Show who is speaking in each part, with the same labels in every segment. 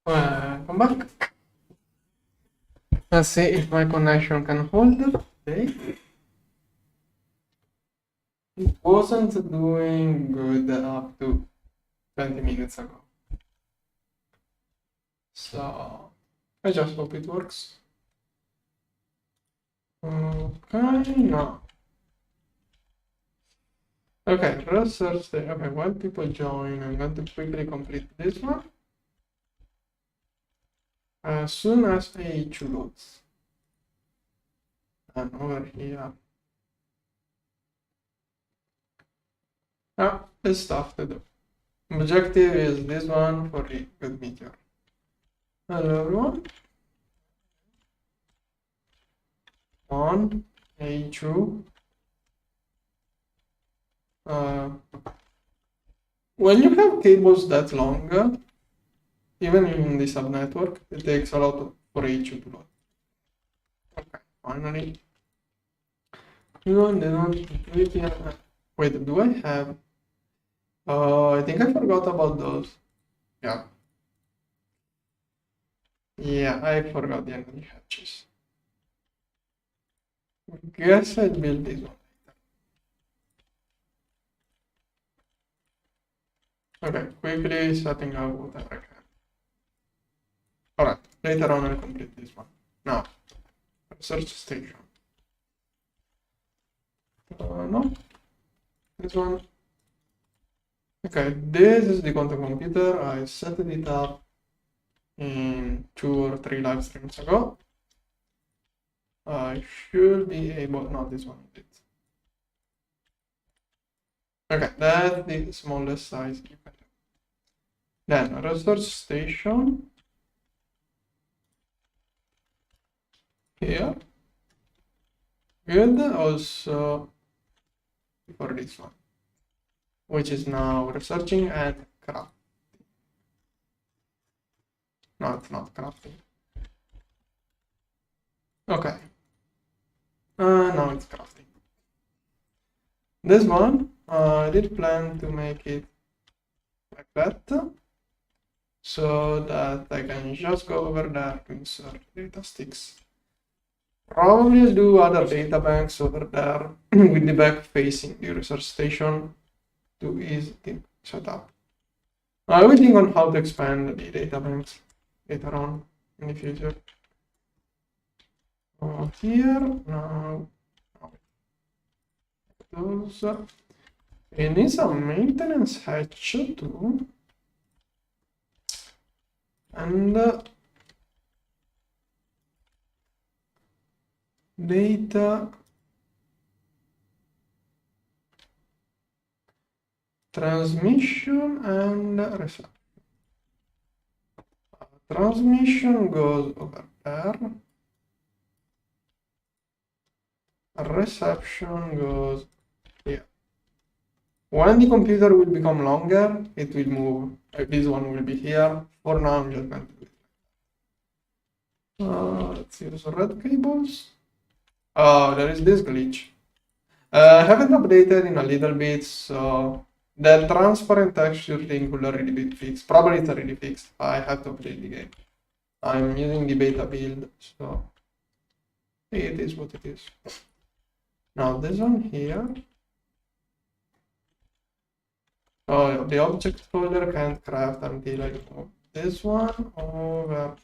Speaker 1: Come back. Let's see if my connection can hold. Okay. It wasn't doing good up to 20 minutes ago. So I just hope it works. Okay, no. Okay, research. Okay, while people join, I'm going to quickly complete this one. As soon as AH loads. And over here. There's stuff to do. Objective is this one for the good meteor. Hello everyone. On A2. When you have cables that long, even in the subnetwork, it takes a lot for A2 to load. Okay, finally. Wait, do I have? I think I forgot about those. Yeah. Yeah, I forgot the energy hatches. Guess I'd build this one. Okay, quickly setting up whatever I can. Alright, later on I'll complete this one. Now, research station. No, this one. Okay, this is the quantum computer. I set it up in 2 or 3 live streams ago. I should be able, not this one. Okay, that's the smallest size you can do. Then research station here. Good. Also for this one, which is now researching and crafting. No, it's not crafting. Okay. Now it's crafting. This one, I did plan to make it like that, so that I can just go over there to insert data sticks. Probably do other data banks over there with the back facing the research station to ease the setup. I will think on how to expand the data banks later on in the future. Here now, those. It needs a maintenance hatch too, and data transmission and reception. Transmission goes over there. Reception goes here. When the computer will become longer, it will move. This one will be here. For now, I'm just going to do it. Let's use red cables. Oh, there is this glitch. I haven't updated in a little bit, so the transparent texture thing will already be fixed. Probably it's already fixed. I have to update the game. I'm using the beta build, so it is what it is. Now this one here. Oh, the object folder can't craft until I move this one over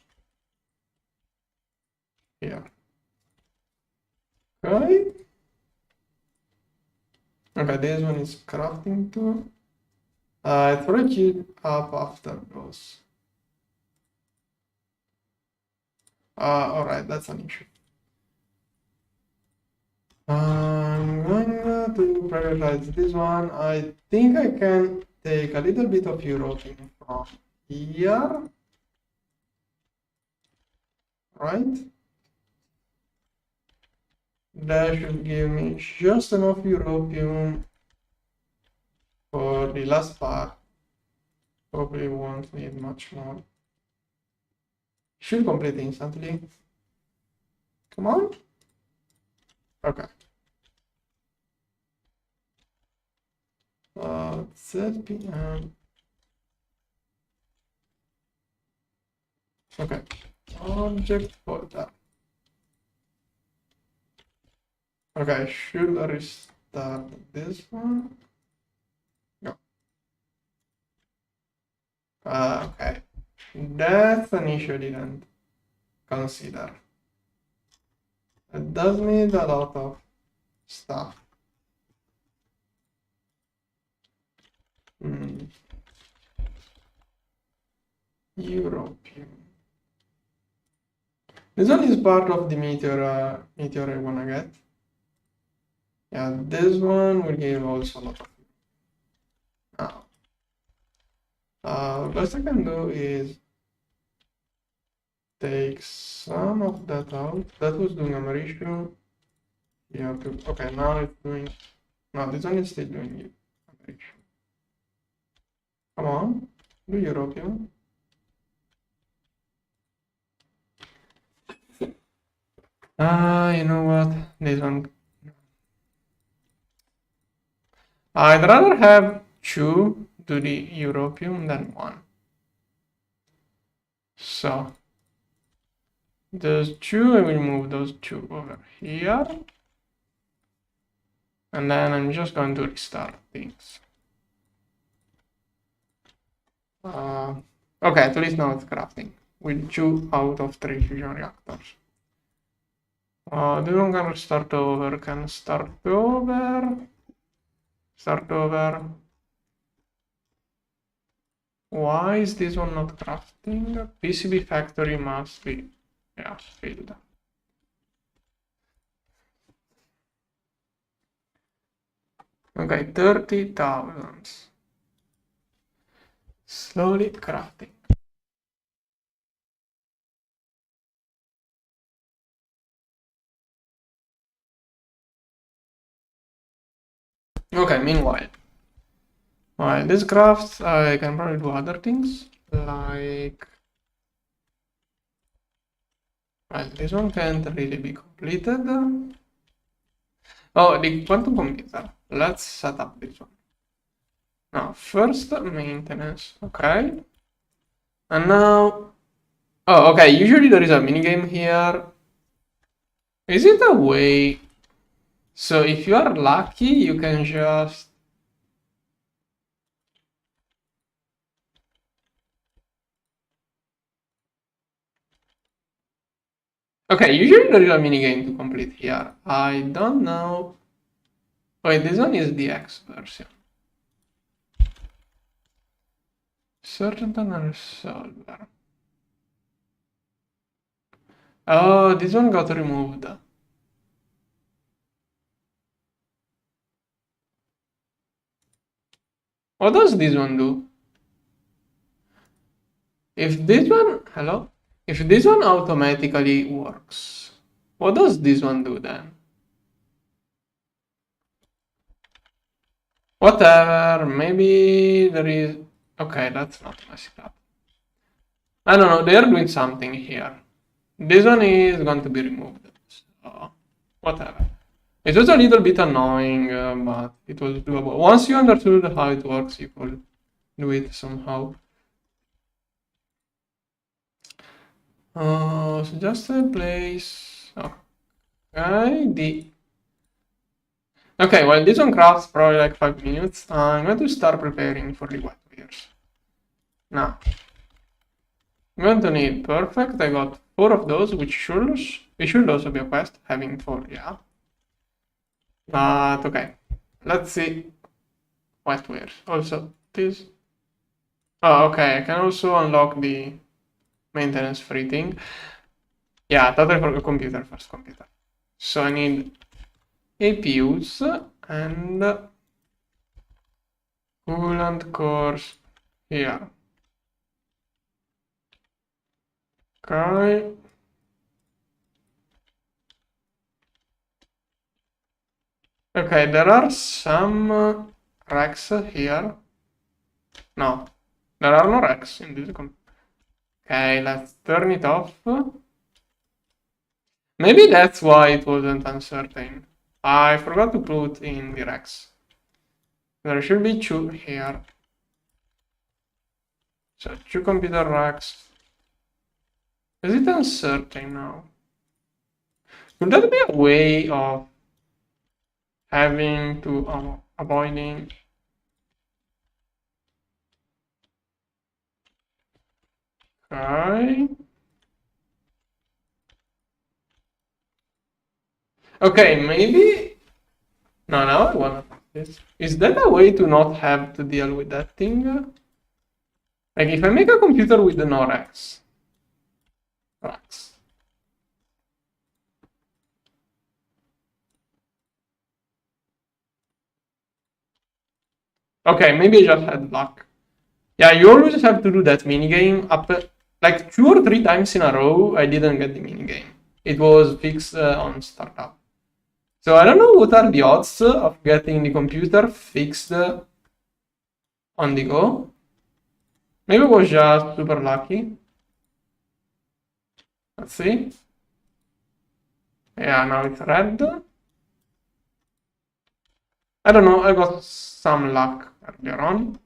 Speaker 1: here. Okay. Okay, this one is crafting too. I throw it up after those. Alright, that's an issue. I'm going to prioritize this one. I think I can take a little bit of European from here. Right? That should give me just enough European for the last part. Probably won't need much more. Should complete instantly. Come on. Okay. Set PM. Okay, object folder. Okay, I should restart this one. No. Okay, that's an issue I didn't consider. It does need a lot of stuff. European. This one is part of the meteor I wanna get. Yeah, this one will give also a lot of. Now, best I can do is take some of that out. That was doing americium. Yeah, okay, now it's doing. No, this one is still doing americium. Come on, do European. You know what? This one. I'd rather have two do the European than one. So those two, I will move those two over here. And then I'm just going to restart things. Okay, at least now it's crafting with 2 out of 3 fusion reactors. This one can start over, start over. Why is this one not crafting? PCB factory must be, yeah, filled. Okay, 30,000. Slowly crafting. Okay, meanwhile, while this crafts, I can probably do other things, like... Well, this one can't really be completed. Oh, the quantum computer. Let's set up this one. Now, first maintenance, okay. And now... Oh, okay, usually there is a minigame here. Is it a way... So if you are lucky, you can just... Okay, usually there is a minigame to complete here. I don't know... Wait, this one is the X version. Certain resolver. Oh, this one got removed. What does this one do? If this one, hello? If this one automatically works, what does this one do then? Whatever, maybe there is... Okay, that's not messing up. I don't know, they are doing something here. This one is going to be removed, so whatever. It was a little bit annoying, but it was doable. Once you understood how it works, you could do it somehow. So just place... Okay, Okay, well, this one crafts probably like 5 minutes. I'm going to start preparing for the Wetwares. Now, I'm going to need perfect. I got 4 of those, which should also be a quest, having 4, yeah. But okay, let's see. Wetwares. Also, this. Oh, okay, I can also unlock the maintenance free thing. Yeah, totally for computer, first computer. So I need APUs and coolant cores here. Okay. Okay, there are some racks here. No, there are no racks in this computer. Okay, let's turn it off. Maybe that's why it wasn't uncertain. I forgot to put in the racks. There should be 2 here. So 2 computer racks. Is it uncertain now? Could that be a way of having to avoiding? Okay. Okay, maybe. No, now I wanna this. Is that a way to not have to deal with that thing? Like if I make a computer with the no Rex. Okay, maybe I just had luck. Yeah, you always have to do that minigame up like 2 or 3 times in a row. I didn't get the minigame. It was fixed on startup. So I don't know what are the odds of getting the computer fixed on the go. Maybe it was just super lucky. Let's see. Yeah, now it's red. I don't know, I got some luck earlier on.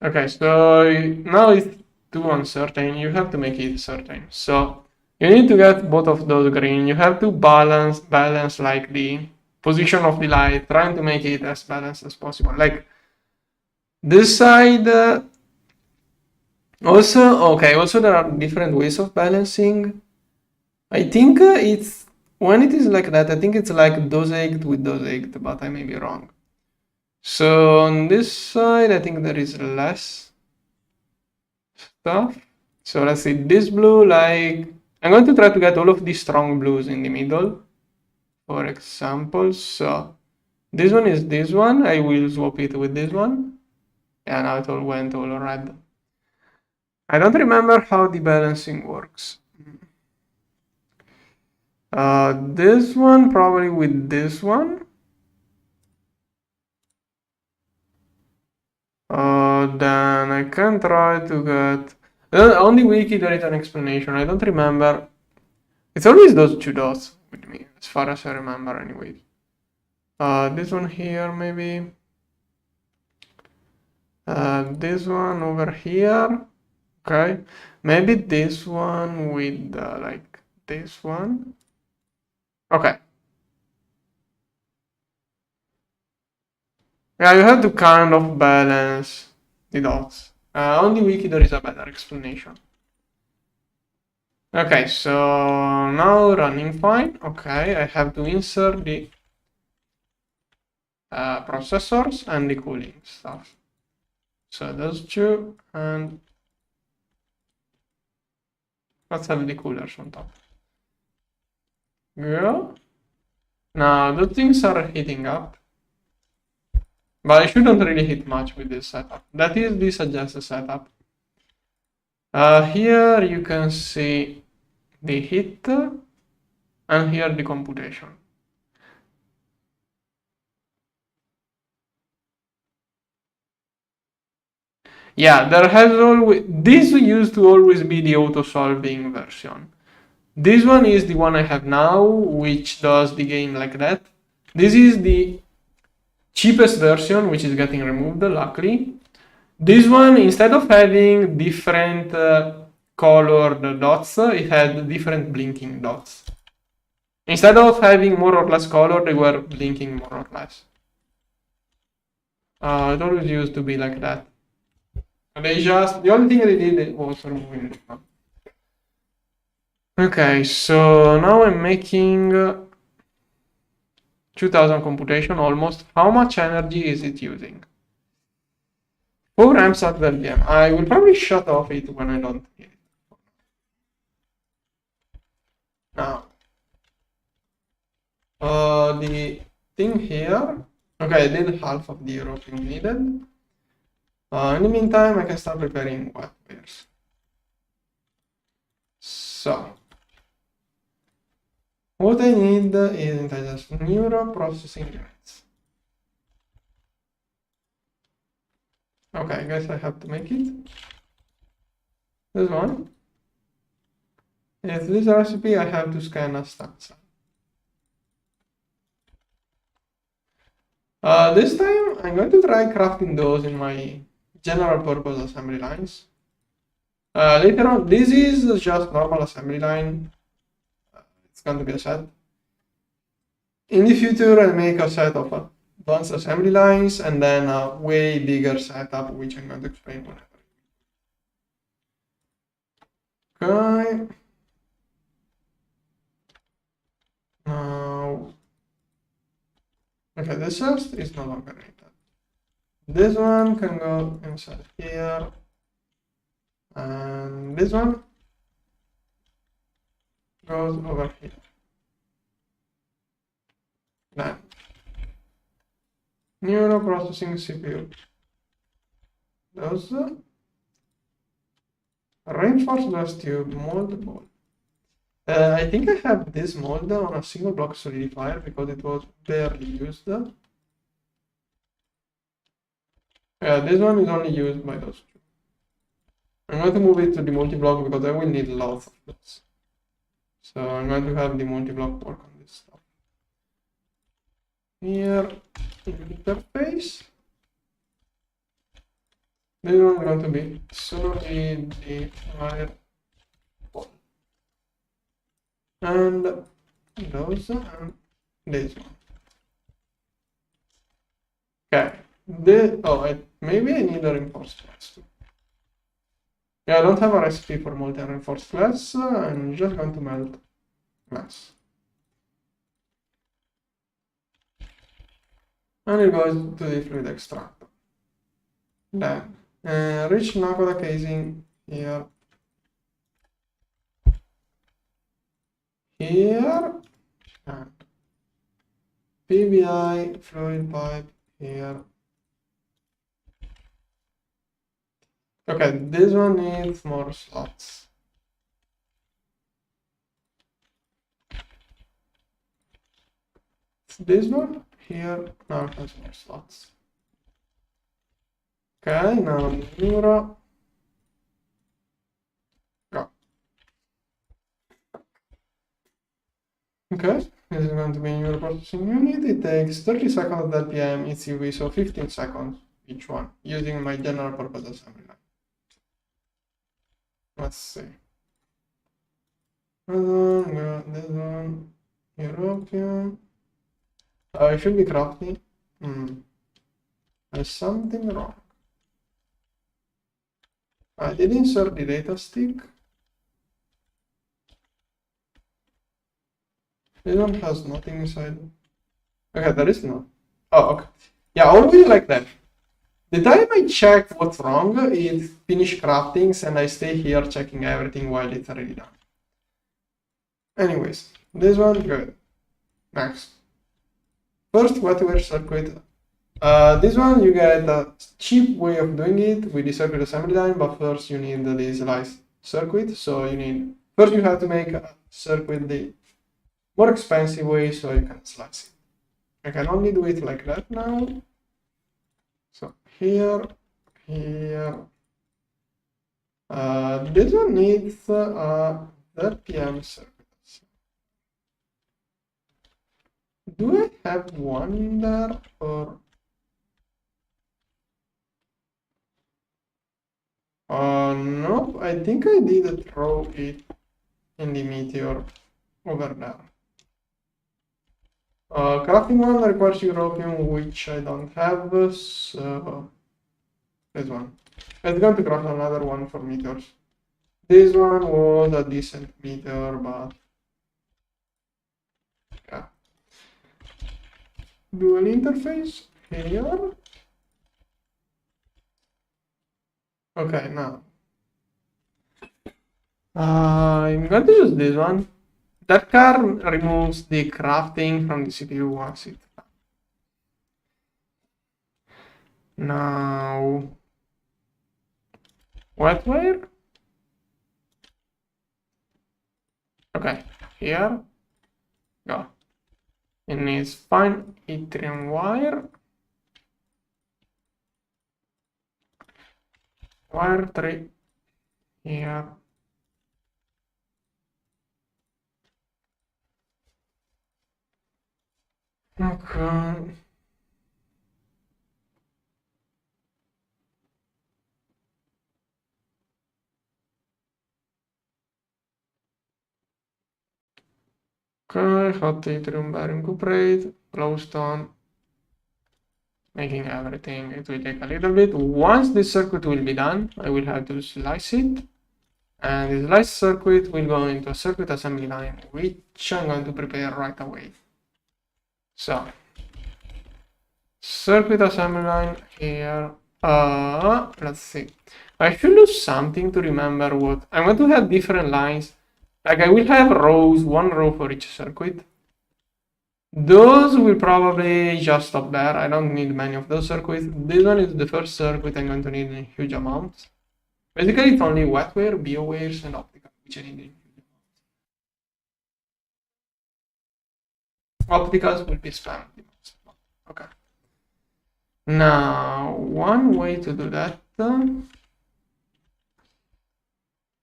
Speaker 1: Okay, so now it's too uncertain. You have to make it certain. So you need to get both of those green. You have to balance like the position of the light, trying to make it as balanced as possible. Like this side also there are different ways of balancing. I think it's when it is like that, I think it's like dosed with dosed, but I may be wrong. So on this side, I think there is less stuff. So let's see, this blue, like, I'm going to try to get all of these strong blues in the middle, for example. So this one is this one. I will swap it with this one. Yeah, now it all went all red. I don't remember how the balancing works. This one probably with this one. Then I can try to get... on the wiki there is an explanation. I don't remember. It's always those 2 dots with me, as far as I remember anyways. This one here maybe. This one over here. Okay. Maybe this one with like this one. Okay. Yeah, you have to kind of balance the dots. On the wiki there is a better explanation. Okay, so now running fine. Okay, I have to insert the processors and the cooling stuff. So those 2, and let's have the coolers on top. Go. Now those things are heating up, but I shouldn't really hit much with this setup. That is the suggested setup. Here you can see the heat, and here the computation. Yeah, there has always, this used to always be the auto-solving version. This one is the one I have now, which does the game like that. This is the cheapest version, which is getting removed, luckily. This one, instead of having different colored dots, it had different blinking dots. Instead of having more or less color, they were blinking more or less. It always used to be like that. The only thing they did was removing it. Okay, so now I'm making 2000 computation almost. How much energy is it using? 4 amps at the VM. I will probably shut off it when I don't need it. Now, the thing here. Okay, I did half of the European needed. In the meantime, I can start preparing wetwares. So, what I need is intelligence Neuro processing units. Okay, I guess I have to make it. This one. If this recipe, I have to scan a stanza. This time, I'm going to try crafting those in my general purpose assembly lines. Later on, this is just normal assembly line. It's going to be a set. In the future, I'll make a set of advanced assembly lines and then a way bigger setup, which I'm going to explain whenever. Okay. Now, okay, this first is no longer needed. This one can go inside here, and this one goes over here. Then, Neuro processing CPU. Those reinforced glass tube mold ball. I think I have this mold on a single block solidifier because it was barely used. Yeah, this one is only used by those two. I'm going to move it to the multi-block because I will need lots of this. So I'm going to have the multi-block work on this stuff. Here, interface. This one is going to be solely the wire ball. And those and this one. Okay. Maybe I need a reinforced glass too. Yeah, I don't have a recipe for multi-reinforced glass. I'm just going to melt glass. And it goes to the fluid extractor. Then, rich Nakoda casing here. Here. And PBI fluid pipe here. Okay, this one needs more slots. This one here now has more slots. Okay, now Neuro. Go. Okay, this is going to be Neuro processing unit. It takes 30 seconds at LPM, it's UV, so 15 seconds each one, using my general purpose assembly line. Let's see. This one, European. I should be crafty. There's something wrong. I did insert the data stick. This one has nothing inside. Okay, there is no. Oh, okay. Yeah, always like that. The time I check what's wrong, it finish craftings and I stay here checking everything while it's already done. Anyways, this one, good. Next. First, Wetware circuit. This one, you get a cheap way of doing it with the circuit assembly line, but first you need the slice circuit. So first you have to make a circuit the more expensive way so you can slice it. I can only do it like that now. So here. This one needs a RPM circuit. Do I have one there or? No, I think I did throw it in the meteor over there. Crafting one requires European, which I don't have, so this one. I'm going to craft another one for meteors. This one was a decent meteor, but yeah. Dual interface here. Okay, now I'm going to use this one. That car removes the crafting from the CPU once it's done. Now, Wetware. Okay, here, go. It needs fine yttrium wire. Wire 3 here. Okay. Okay, hot yttrium barium cuprate, glowstone, making everything. It will take a little bit. Once this circuit will be done, I will have to slice it. And the slice circuit will go into a circuit assembly line, which I'm going to prepare right away. So, circuit assembly line here. Let's see. I should do something to remember what I'm going to have different lines. Like I will have rows, one row for each circuit. Those will probably just stop there. I don't need many of those circuits. This one is the first circuit I'm going to need in huge amounts. Basically, it's only wetware, biowares, and optical, which I need in huge amounts. Opticals will be spammed. Okay. Now, one way to do that,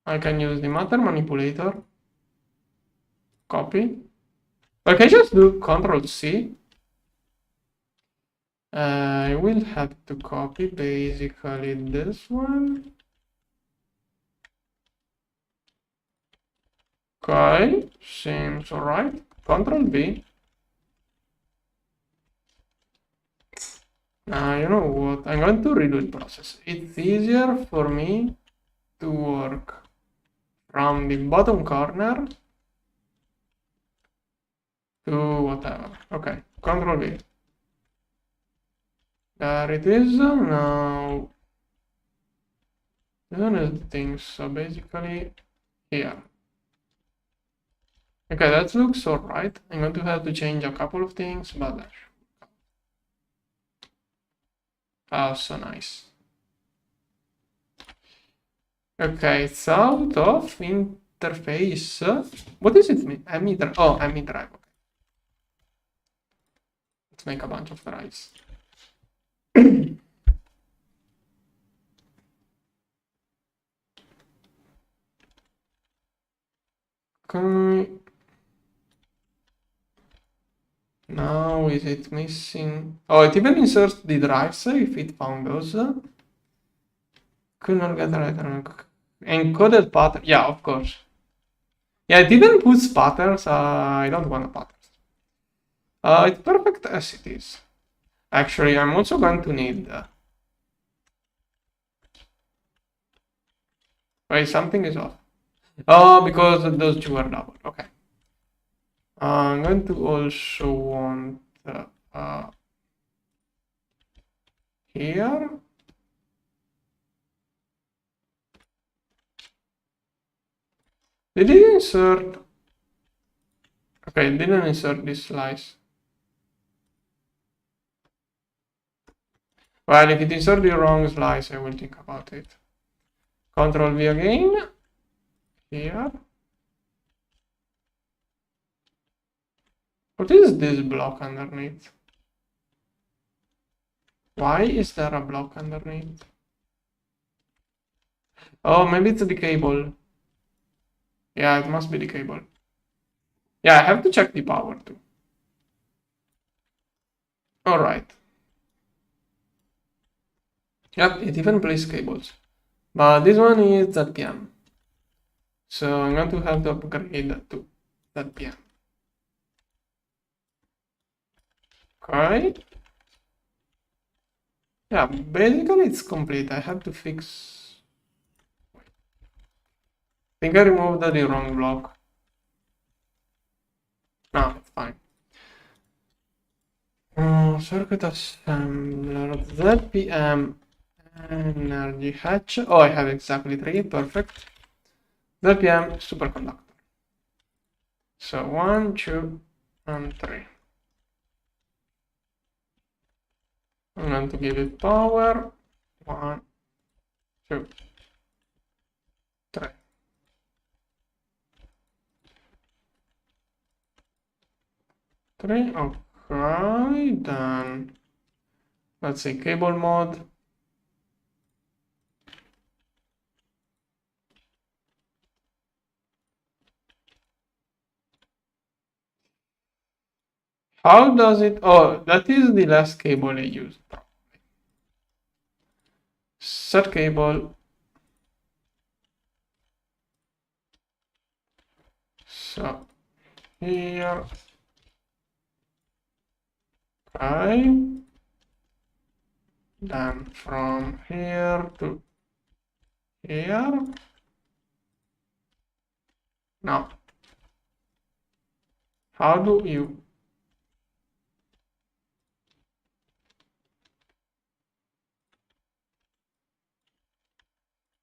Speaker 1: I can use the matter manipulator, copy. I can just do Ctrl C. I will have to copy basically this one. Okay, seems alright. Ctrl B. You know what? I'm going to redo the process. It's easier for me to work from the bottom corner to whatever. Okay, Ctrl V. There it is. Now, this one is the thing. So basically, here. Okay, that looks alright. I'm going to have to change a couple of things, but oh, so nice. Okay, it's out of interface. What is it? ME drive. Oh, ME drive. Okay. Let's make a bunch of drives. Okay. Now is it missing? Oh, it even inserts the drives if it found those. Could not get the right encoded pattern. Yeah, of course. Yeah, it even puts patterns. I don't want a patterns. It's perfect as it is. Actually, I'm also going to need. Wait, something is off. Oh, because those two are double. Okay. I'm going to also want here. Did it insert? Okay, it didn't insert this slice. Well, if it inserts the wrong slice, I will think about it. Ctrl V again. Here. What is this block underneath? Why is there a block underneath? Oh, maybe it's the cable. Yeah, it must be the cable. Yeah, I have to check the power too. Alright. Yep, it even plays cables. But this one is ZPM. So I'm going to have to upgrade that to ZPM. Okay. Yeah, basically it's complete. I have to fix. I think I removed the wrong block. No, it's fine. Circuit assembler ZPM energy hatch. Oh, I have exactly 3. Perfect. ZPM superconductor. So 1, 2, and 3. I'm going to give it power. 1, 2, 3. Okay, then let's say cable mode. How does it? Oh, that is the last cable I used. Set cable. So here. Okay. Then from here to here. Now, how do you?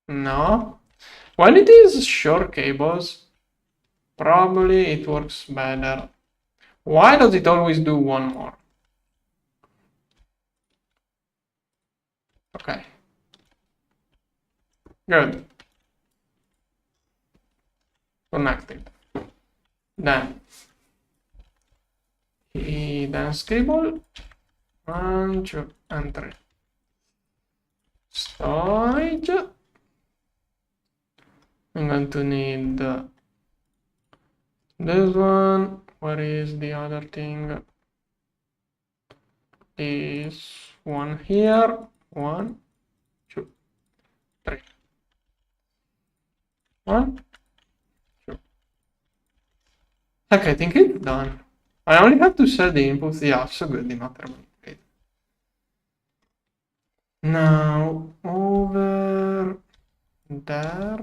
Speaker 1: No. When it is short cables, probably it works better. Why does it always do one more? Okay. Good. Connected. Then the dense cable 1, 2, and 3. Storage. I'm going to need this one. Where is the other thing? This one here. 1, 2, 3. 1, 2. Okay, I think it's done. I only have to set the inputs. Yeah, so good, the matter. Great. Now over there.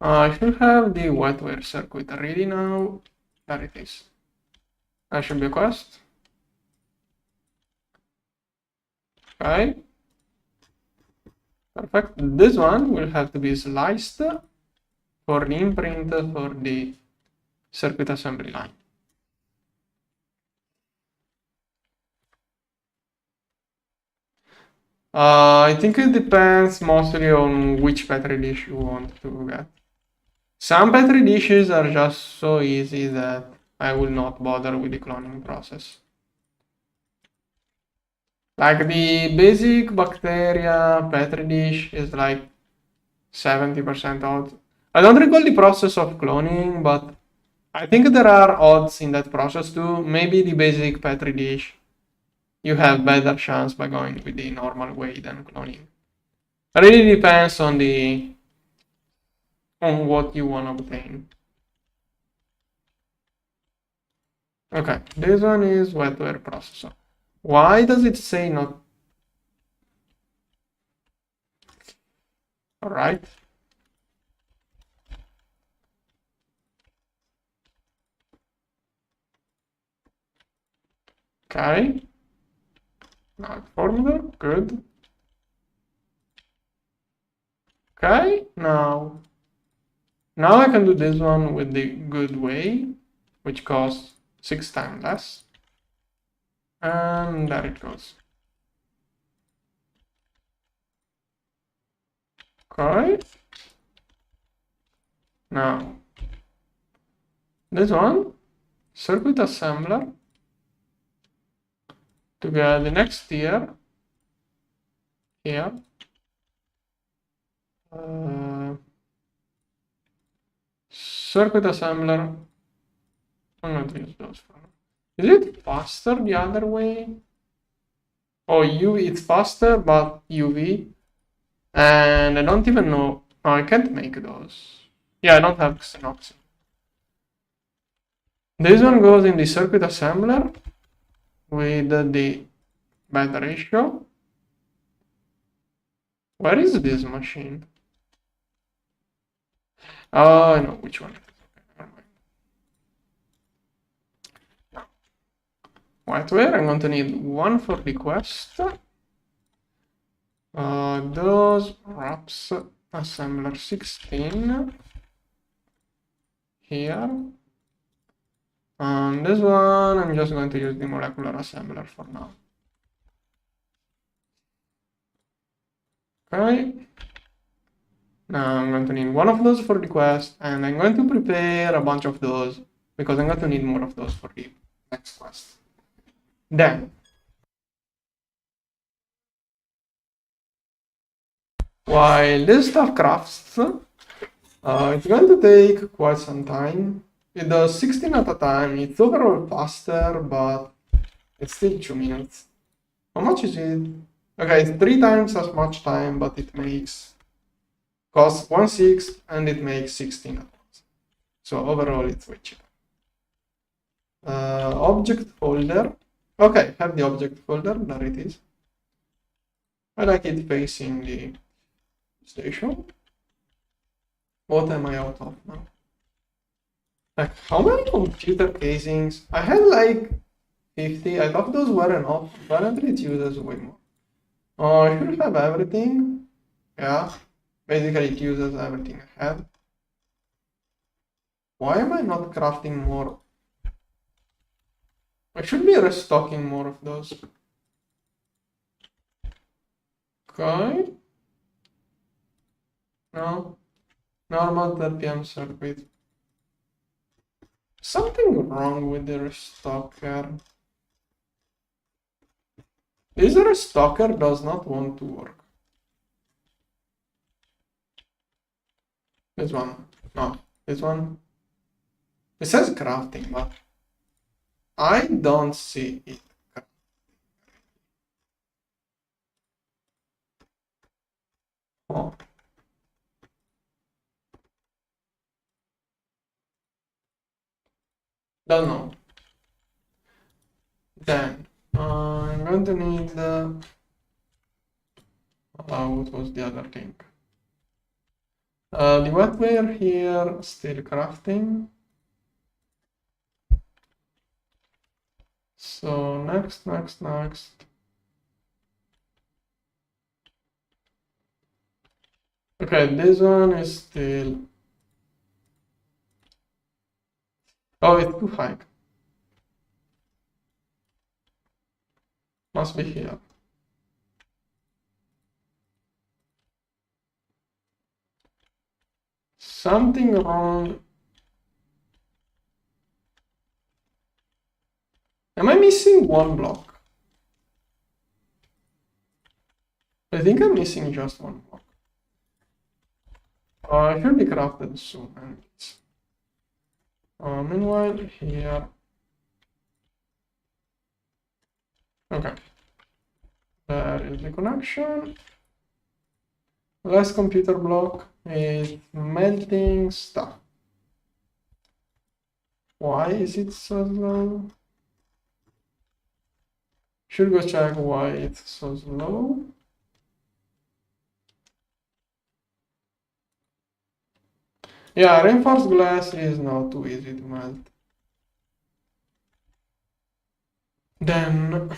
Speaker 1: I should have the Wetware circuit ready now. There it is. That should be a quest. Okay. Perfect. This one will have to be sliced for the imprint for the circuit assembly line. I think it depends mostly on which petri dish you want to get. Some petri dishes are just so easy that I will not bother with the cloning process. Like the basic bacteria petri dish is like 70% odds. I don't recall the process of cloning, but I think there are odds in that process too. Maybe the basic petri dish, you have better chance by going with the normal way than cloning. It really depends on what you want to obtain. Okay, this one is Wetware processor. Why does it say not? All right. Okay. Now formula, good. Okay, now I can do this one with the good way, which costs 6 times less. And there it goes. Okay. Now, this one, circuit assembler, to get the next tier here. Circuit assembler, I'm going to use those for now. Is it faster the other way? Oh, UV, it's faster, but UV. And I don't even know. Oh, I can't make those. Yeah, I don't have Xenox. This one goes in the circuit assembler with the bed ratio. Where is this machine? Oh, I know which one. Wetware, I'm going to need one for the quest. Those wraps assembler 16 here. And this one, I'm just going to use the molecular assembler for now. Okay. Now I'm going to need one of those for the quest, and I'm going to prepare a bunch of those because I'm going to need more of those for the next quest. Then, while this stuff crafts, it's going to take quite some time. It does 16 at a time. It's overall faster, but it's still 2 minutes. How much is it? Okay, it's 3 times as much time, but it costs 1/6 and it makes 16 at once. So overall, it's way cheaper. Object folder. Okay, have the object folder. There it is. I like it facing the station. What am I out of now? Like, how many computer casings? I had like 50. I thought those were enough. Apparently, it uses way more. I should have everything. Yeah, basically, it uses everything I had. Why am I not crafting more? I should be restocking more of those. Okay. No. Normal 10 PM circuit. Something wrong with the restocker. This restocker does not want to work. This one. No. This one. It says crafting, but I don't see it. Oh. Don't know. Then I'm going to need what was the other thing? The wetware here, still crafting. So next. Okay, this one is still. Oh, it's too high. Must be here. Something wrong. Am I missing one block? I think I'm missing just one block. It should be crafted soon. Meanwhile, here. Okay. There is the connection. Last computer block is melting stuff. Why is it so slow? Should go check why it's so slow. Yeah, reinforced glass is not too easy to melt. Then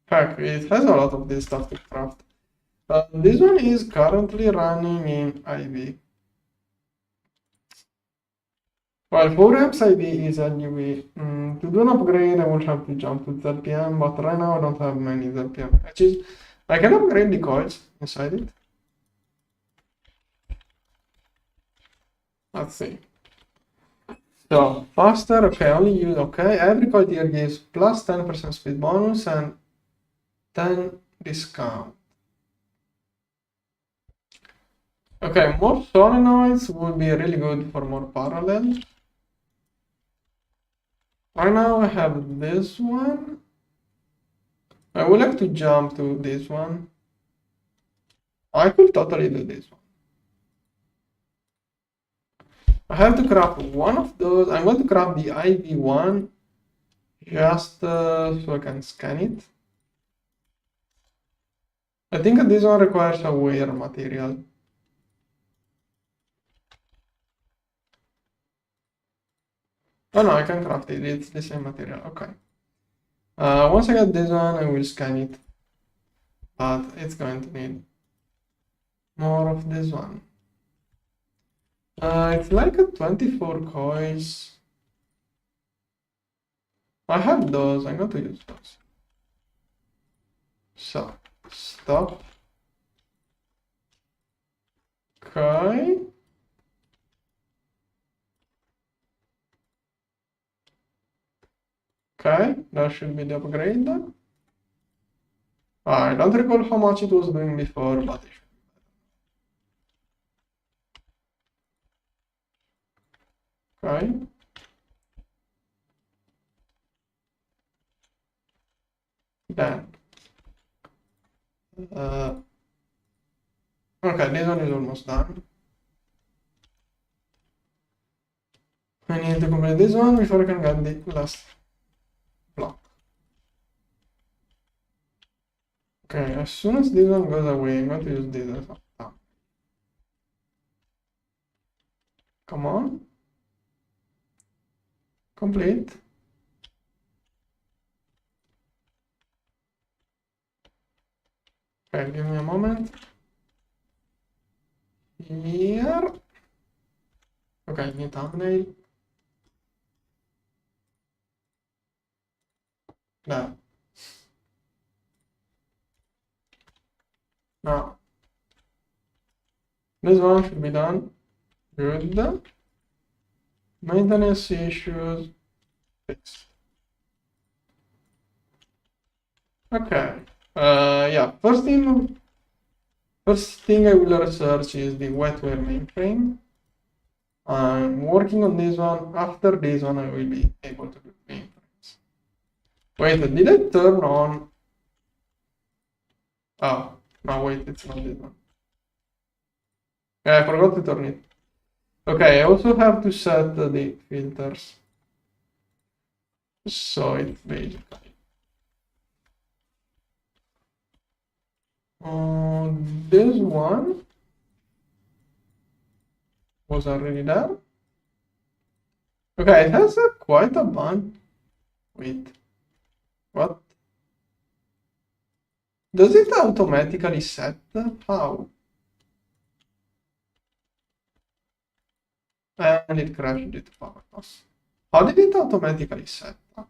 Speaker 1: heck, it has a lot of this stuff to craft. This one is currently running in IV. Well, 4 amps IV is anyway. To do an upgrade, I will have to jump to ZPM, but right now I don't have many ZPM patches. I can upgrade the coils inside it. Let's see. So, faster, okay, only use, okay. Every coil here gives plus 10% speed bonus and 10 discount. Okay, more solenoids would be really good for more parallel. Right now I have this one. I would like to jump to this one. I could totally do this one. I have to craft one of those. I'm going to craft the IV one just so I can scan it. I think this one requires a wear material. Oh no, I can craft it. It's the same material. Okay. Once I get this one, I will scan it. But it's going to need more of this one. It's like a 24 coils. I have those. I'm going to use those. So, stop. Okay. Okay, that should be the upgrade. I don't recall how much it was doing before, but it should be better. Okay. Then Okay, this one is almost done. I need to complete this one before I can get the last block. Okay, as soon as this one goes away, I'm going to use this as a thumb. Come on. Complete. Okay, give me a moment. Here. Okay, new thumbnail. There. Now, this one should be done. Good. Maintenance issues fixed. Okay. Yeah. First thing I will research is the Wetware mainframe. I'm working on this one. After this one, I will be able to do mainframes. Wait, did I turn on? Oh, no, wait, it's not this one. Yeah, I forgot to turn it. Okay, I also have to set the filters. So it's basically this one was already there. Okay, it has quite a bunch. Wait, what? Does it automatically set? How? And it crashed due to power loss. How did it automatically set up?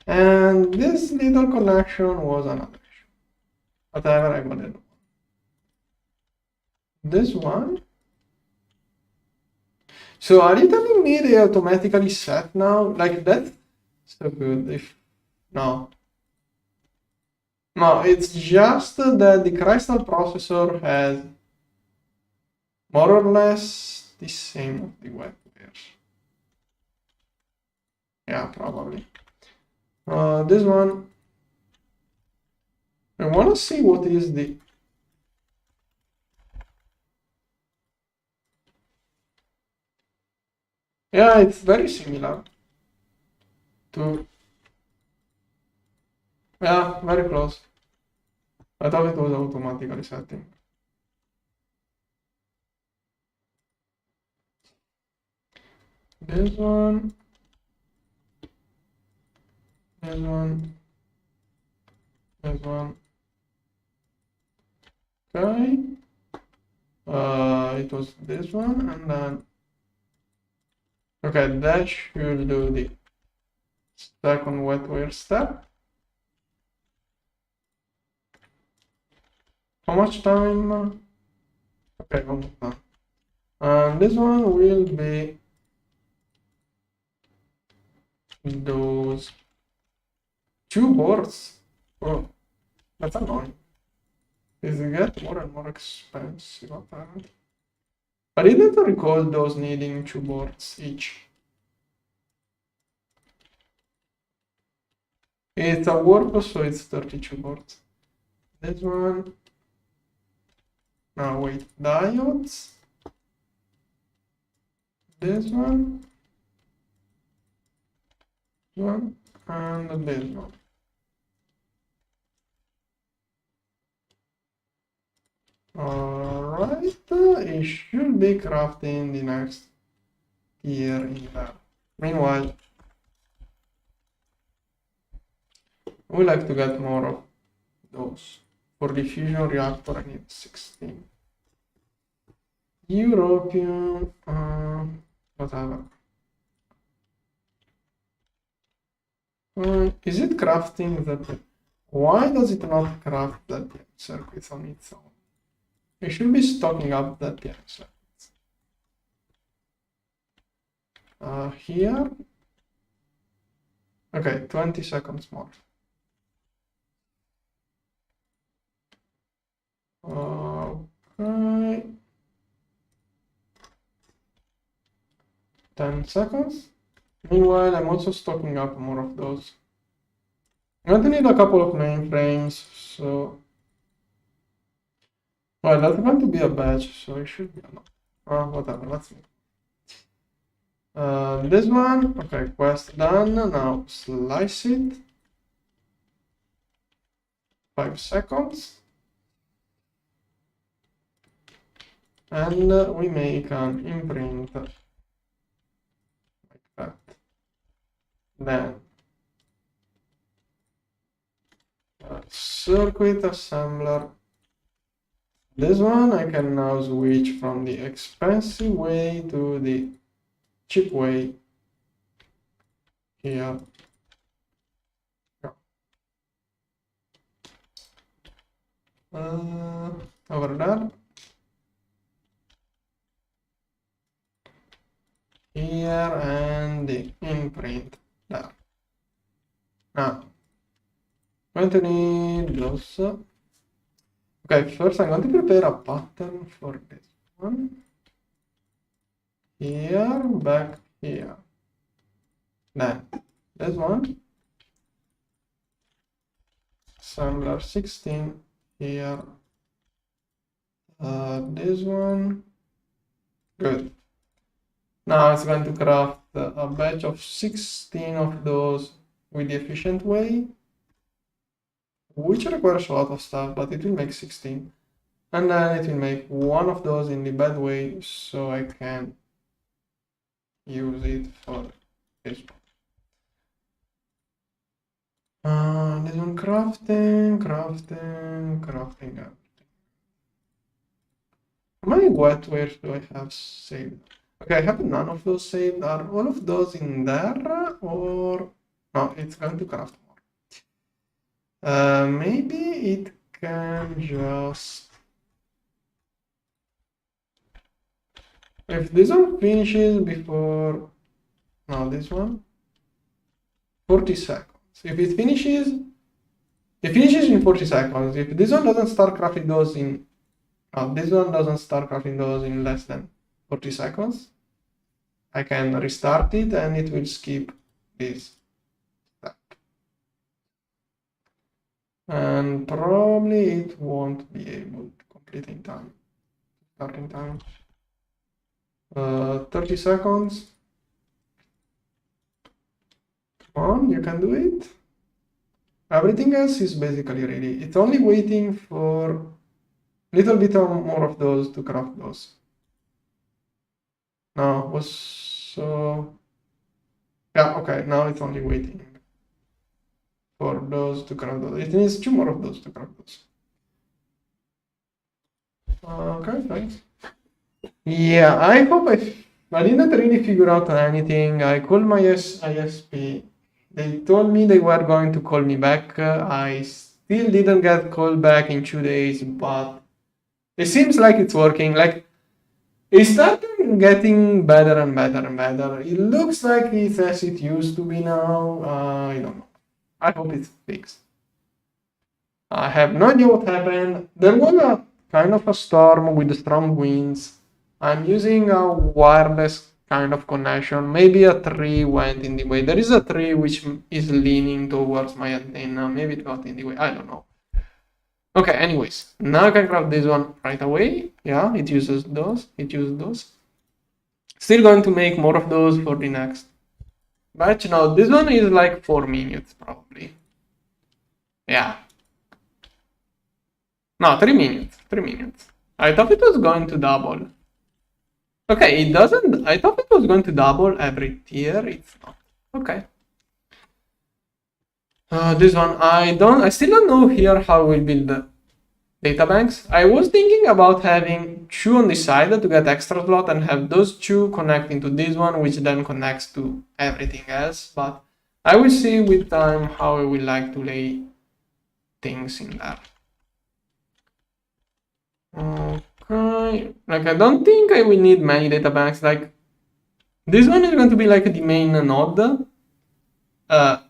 Speaker 1: And this little connection was another issue. Whatever, I got it. This one. So are you telling me they automatically set now? Like that? So good. If no. No, it's just that the crystal processor has more or less the same of the Wetware. Yeah, probably. This one. I want to see what is the. Yeah, it's very similar to. Yeah, very close. I thought it was automatically setting. This one. This one. This one. Okay. It was this one, and then. Okay, that should do the second Wetware step. How much time? Okay, almost done. And this one will be those two boards. Oh, that's annoying. These get more and more expensive apparently. I didn't recall those needing two boards each. It's a warp, so it's 32 boards. This one. Now wait, diodes. This one. One and this one. Alright, it should be crafting the next tier in there. Meanwhile, I would like to get more of those. For the fusion reactor, I need 16. European, whatever. Is it crafting that? Why does it not craft that circuits on its own? It should be stocking up that circuits. Here. Okay, 20 seconds more. Okay. 10 seconds. Meanwhile, I'm also stocking up more of those. I'm going to need a couple of mainframes, so Well, that's going to be a batch, so it should be enough. Whatever, let's see. This one, okay, quest done. Now slice it. 5 seconds. And we make an imprint like that. Then circuit assembler. This one I can now switch from the expensive way to the cheap way here. Over there. Here and the imprint there. Now, I'm going to need those. Okay, first I'm going to prepare a pattern for this one. Here, back here. Then, this one. Assembler 16 here. This one. Good. Now it's going to craft a batch of 16 of those with the efficient way, which requires a lot of stuff, but it will make 16. And then it will make one of those in the bad way, so I can use it for this one. This one crafting. How many wetwares do I have saved? Okay, I have none of those saved. Are all of those in there, or no? It's going to craft more. Maybe it can just, if this one finishes before, no, this one, 40 seconds. If it finishes in 40 seconds. If this one doesn't start crafting those in, no, this one doesn't start crafting those in less than 40 seconds, I can restart it and it will skip this step. And probably it won't be able to complete in time. Starting time. 30 seconds. Come on, you can do it. Everything else is basically ready. It's only waiting for a little bit more of those to craft those. No, was so, yeah, okay, now it's only waiting for those to craft those. It needs 2 more of those to craft those. Okay, thanks. Yeah, I hope I didn't really figure out anything. I called my ISP. They told me they were going to call me back. I still didn't get called back in 2 days, but it seems like it's working. Like, it started getting better and better and better. It looks like it's as it used to be now. I don't know. I hope it's fixed. I have no idea what happened. There was a kind of a storm with strong winds. I'm using a wireless kind of connection. Maybe a tree went in the way. There is a tree which is leaning towards my antenna. Maybe it got in the way. I don't know. Okay, anyways, now I can craft this one right away. Yeah, it uses those. Still going to make more of those for the next batch. Now, this one is like 4 minutes probably. Yeah. No, 3 minutes. 3 minutes. I thought it was going to double. Okay, it doesn't. I thought it was going to double every tier. It's not. Okay. This one, I still don't know here how we build the data banks. I was thinking about having 2 on the side to get extra slot and have those 2 connecting to this one, which then connects to everything else. But I will see with time how I will like to lay things in there. Okay, like I don't think I will need many data banks. Like this one is going to be like the main node.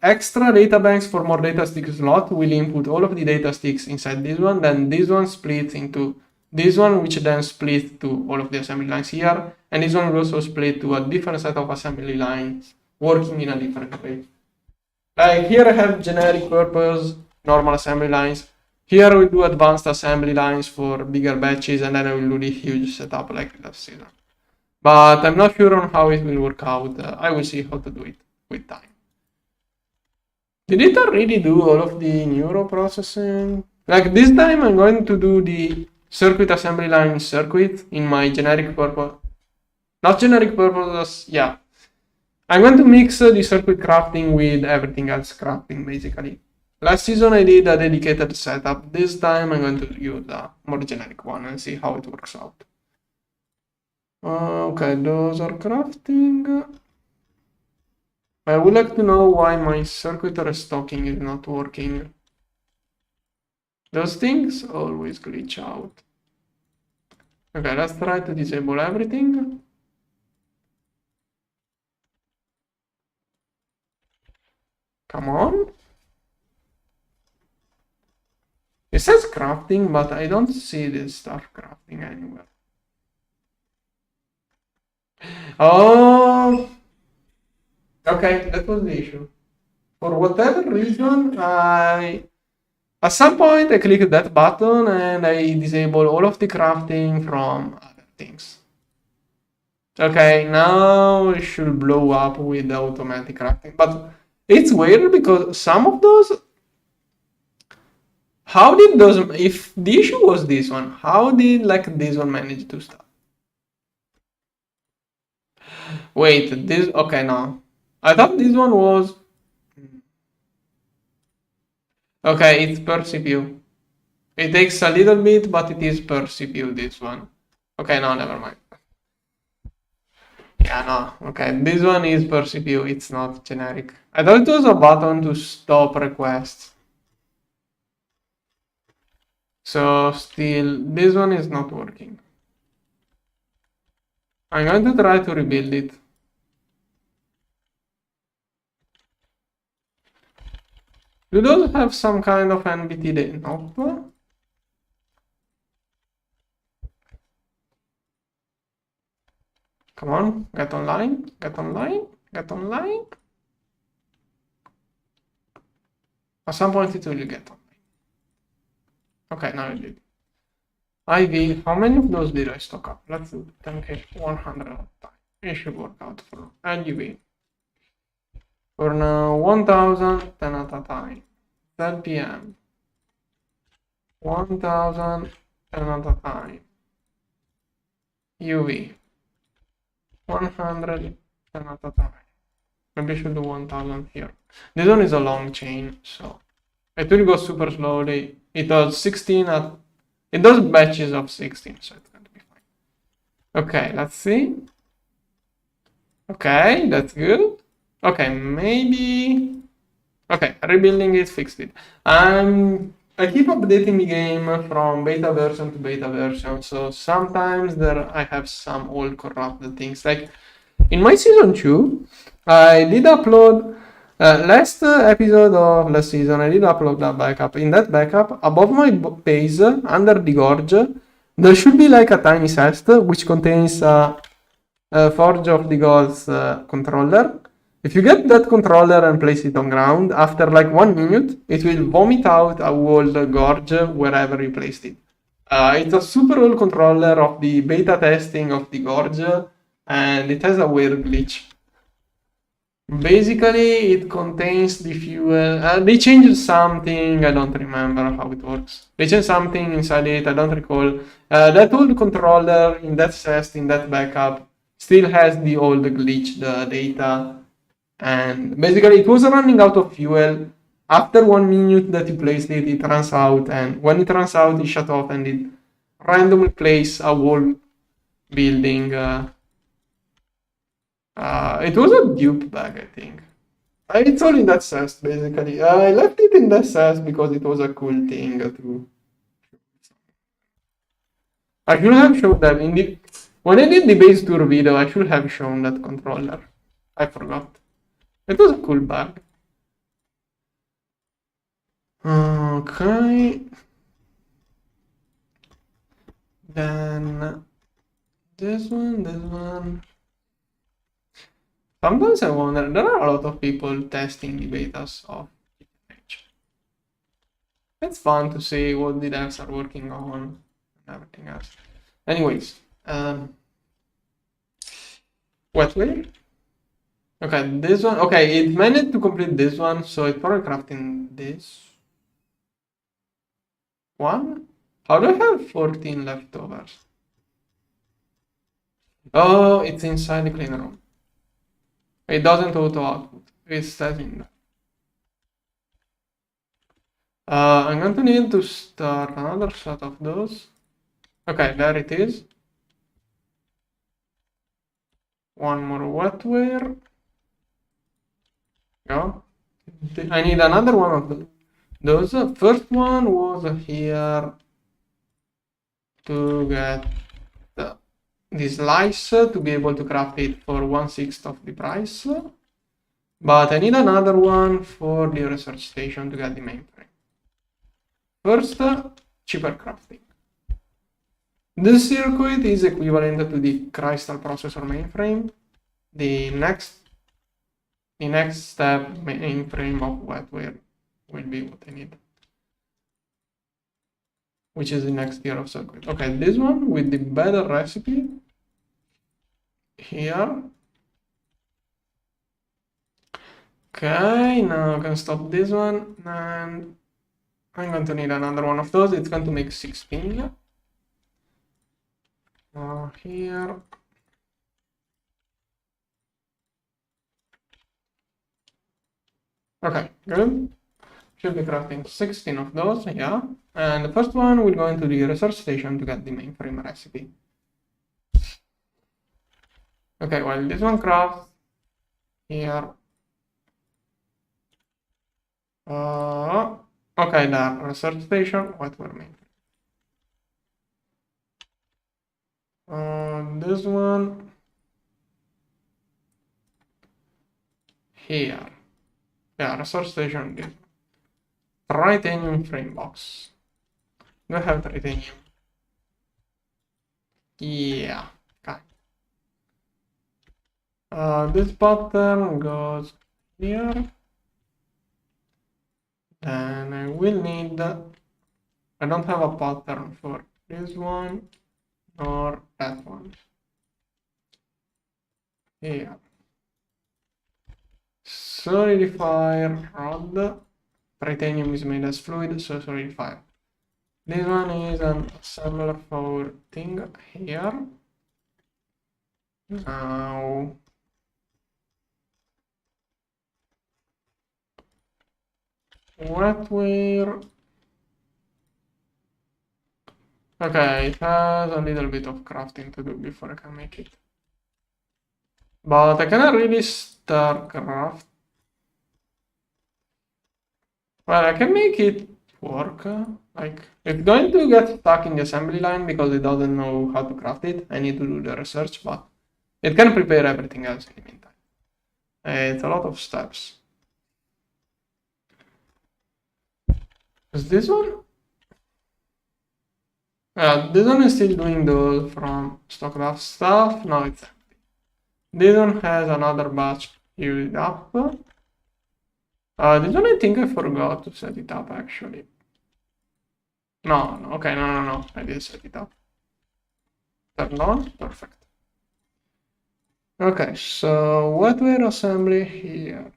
Speaker 1: Extra data banks for more data stick slot will input all of the data sticks inside this one. Then this one splits into this one, which then splits to all of the assembly lines here. And this one will also split to a different set of assembly lines working in a different way. Like here I have generic purpose, normal assembly lines. Here we do advanced assembly lines for bigger batches, and then I will do the huge setup like last season. But I'm not sure on how it will work out. I will see how to do it with time. Did it already do all of the neuro processing? Like this time I'm going to do the circuit assembly line circuit in my generic purpose. Not generic purpose, yeah. I'm going to mix the circuit crafting with everything else crafting basically. Last season I did a dedicated setup. This time I'm going to use a more generic one and see how it works out. Okay, those are crafting. I would like to know why my circuit restocking is not working. Those things always glitch out. Okay, let's try to disable everything. Come on. It says crafting, but I don't see this stuff crafting anywhere. Oh, okay, that was the issue. For whatever reason, at some point I clicked that button and I disable all of the crafting from other things. Okay, now it should blow up with the automatic crafting, but it's weird because some of those. How did those? If the issue was this one, how did like this one manage to stop? Wait, this. Okay, no. I thought this one was. Okay, it's per CPU. It takes a little bit, but it is per CPU, this one. Okay, no, never mind. Yeah, no. Okay, this one is per CPU, it's not generic. I thought it was a button to stop requests. So still, this one is not working. I'm going to try to rebuild it. Do those have some kind of NBT data? Nope. Come on, get online, get online, get online. At some point it will get online. Okay, now it did. IV, how many of those did I stock up? Let's do 10k, 100 at a time. It should work out for LGV. For now, 1000, 10 at a time. 10 p.m. 1000, 10 at a time. UV. 100, 10 at a time. Maybe I should do 1000 here. This one is a long chain, so it will go super slowly. It does 16 at. It does batches of 16, so it's going to be fine. Okay, let's see. Okay, that's good. Okay, maybe. Okay, rebuilding it, fixed it. I keep updating the game from beta version to beta version, so sometimes I have some old corrupted things. Like in my season 2, I did upload last episode of last season. I did upload a backup. In that backup, above my base, under the gorge, there should be like a tiny chest which contains a Forge of the Gods controller. If you get that controller and place it on ground, after like 1 minute, it will vomit out a whole gorge wherever you placed it. It's a super old controller of the beta testing of the gorge, and it has a weird glitch. Basically, it contains the fuel. They changed something, I don't remember how it works. They changed something inside it, I don't recall. That old controller in that chest, in that backup, still has the old glitch, the data. And basically it was running out of fuel. After 1 minute that you placed it, it runs out, and when it runs out, it shut off and it randomly places a wall building. It was a dupe bag, I think. It's all in that chest, basically. I left it in that chest because it was a cool thing to. I should have shown that in the. When I did the base tour video, I should have shown that controller. I forgot. It was a cool bag. Okay. Then this one. Sometimes I wonder, there are a lot of people testing the betas of GTNH. it's fun to see what the devs are working on and everything else. Anyways, Wetware. Okay, this one. Okay, it managed to complete this one, so it's probably crafting this one. How do I have 14 leftovers? Oh, it's inside the clean room. It doesn't auto output. It says in there. I'm going to need to start another set of those. Okay, there it is. One more wetware. Go. I need another one of those. First one was here to get this slice to be able to craft it for 1/6 of the price. But I need another one for the research station to get the mainframe. First, cheaper crafting. This circuit is equivalent to the crystal processor mainframe. The next step mainframe of Wetware will be what I need, which is the next tier of circuit. Okay, this one with the better recipe here. Okay, now I can stop this one, and I'm going to need another one of those. It's going to make 16. Here. Okay, good. Should be crafting 16 of those, yeah. And the first one will go into the research station to get the mainframe recipe. Okay, well, this one crafts here. Okay, the research station, Wetware mainframe. This one here. Yeah, research station. This titanium frame box. Do I have titanium? Yeah. Okay. This pattern goes here. Then I will need. I don't have a pattern for this one or that one. Here. Solidifier rod. Titanium is made as fluid, so solidifier. This one is an assembler for thing here. Now Wetware. Okay, it has a little bit of crafting to do before I can make it. But I cannot really start craft. Well, I can make it work. Like, it's going to get stuck in the assembly line because it doesn't know how to craft it. I need to do the research, but it can prepare everything else in the meantime. It's a lot of steps. Is this one? This one is still doing those from stockcraft stuff. No, it's empty. This one has another batch queued up. This one I think I forgot to set it up actually. No, okay, no. I did set it up. Turned on, perfect. Okay, so Wetware assembly here.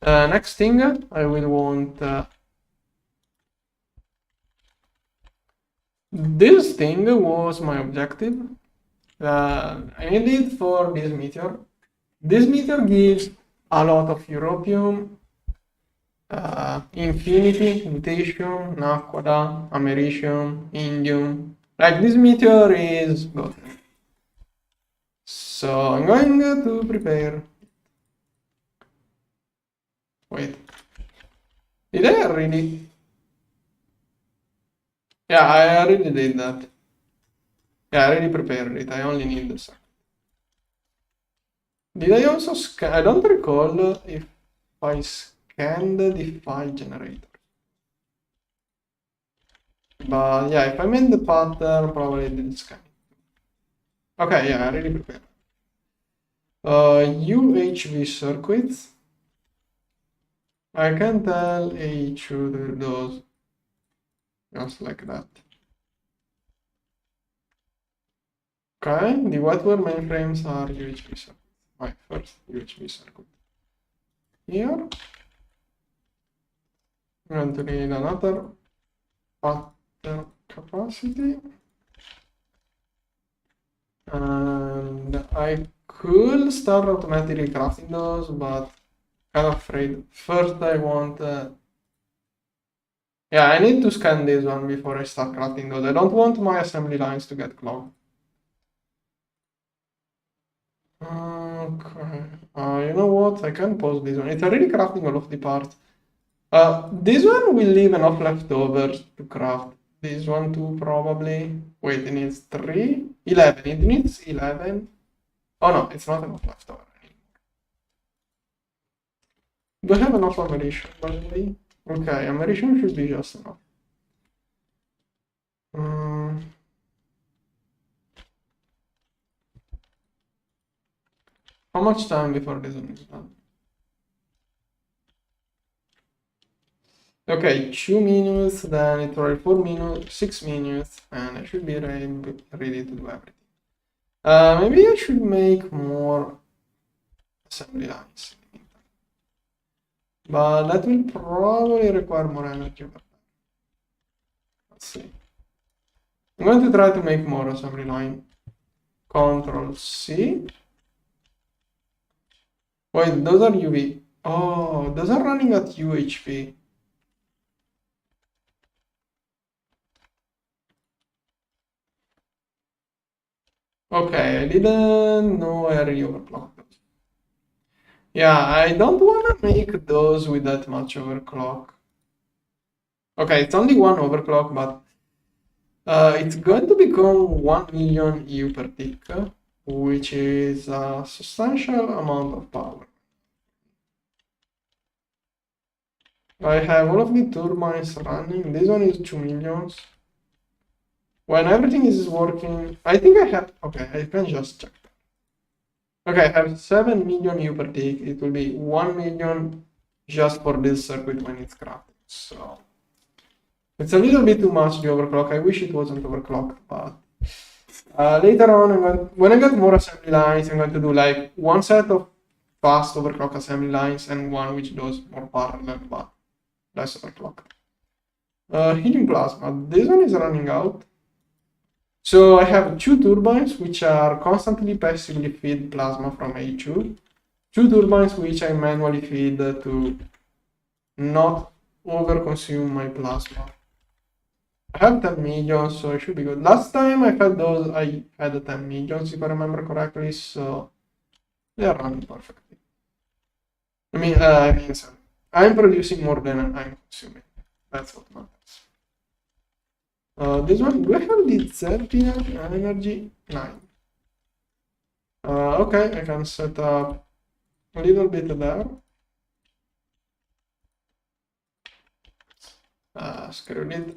Speaker 1: Next thing, I will want this thing was my objective. I need it for this meteor. This meteor gives a lot of europium, infinity, lutetium, naquada, americium, indium. Like this meteor is good. So I'm going to prepare. Wait. Did I already? Yeah, I already did that. Yeah, I already prepared it. I only need the second. Did I also scan? I don't recall if I scanned the file generator. But yeah, if I made the pattern, probably I didn't scan it. Okay, yeah, I already prepared. UHV circuits. I can tell H2 those just like that. Okay, the Wetware mainframes are UHB circuit. My first UHB circuit. Here, I'm going to need another pattern capacity. And I could start automatically crafting those, but kind of afraid. First, I want. Yeah, I need to scan this one before I start crafting those. I don't want my assembly lines to get clogged. Okay. You know what? I can pause this one. It's already crafting all of the parts. This one will leave enough leftovers to craft. This one too, probably. Wait, it needs 3? 11. It needs 11. Oh no, it's not enough leftover anymore. Do I have enough americium, by the way? Okay, americium should be just enough. How much time before this one is done? Okay, 2 minutes, then it will 4 minutes, 6 minutes, and I should be ready to do everything. Maybe I should make more assembly lines. But that will probably require more energy. Let's see. I'm going to try to make more assembly line. Control C. Wait, those are UV. Oh, those are running at UHP. Okay, I didn't know I already overclocked those. Yeah, I don't want to make those with that much overclock. Okay, it's only one overclock, but it's going to become 1 million EU per tick, which is a substantial amount of power. I have all of the turbines running. This one is 2 millions. When everything is working, I think I have, okay, I can just check that. Okay, I have 7 million EU per tick. It will be 1 million just for this circuit when it's crafted. So it's a little bit too much, the overclock. I wish it wasn't overclocked, but later on, when I get more assembly lines, I'm going to do like one set of fast overclock assembly lines and one which does more parallel, but less overclock. Helium plasma. This one is running out. So I have 2 turbines which are constantly passively feed plasma from A2. 2 turbines which I manually feed to not overconsume my plasma. I have 10 million, so it should be good. Last time I had those, I had 10 millions if I remember correctly, so they are running perfectly. Sorry. I'm producing more than I'm consuming. That's what matters. This one, do I have the ZTNH energy? 9. Okay, I can set up a little bit there. Screw it.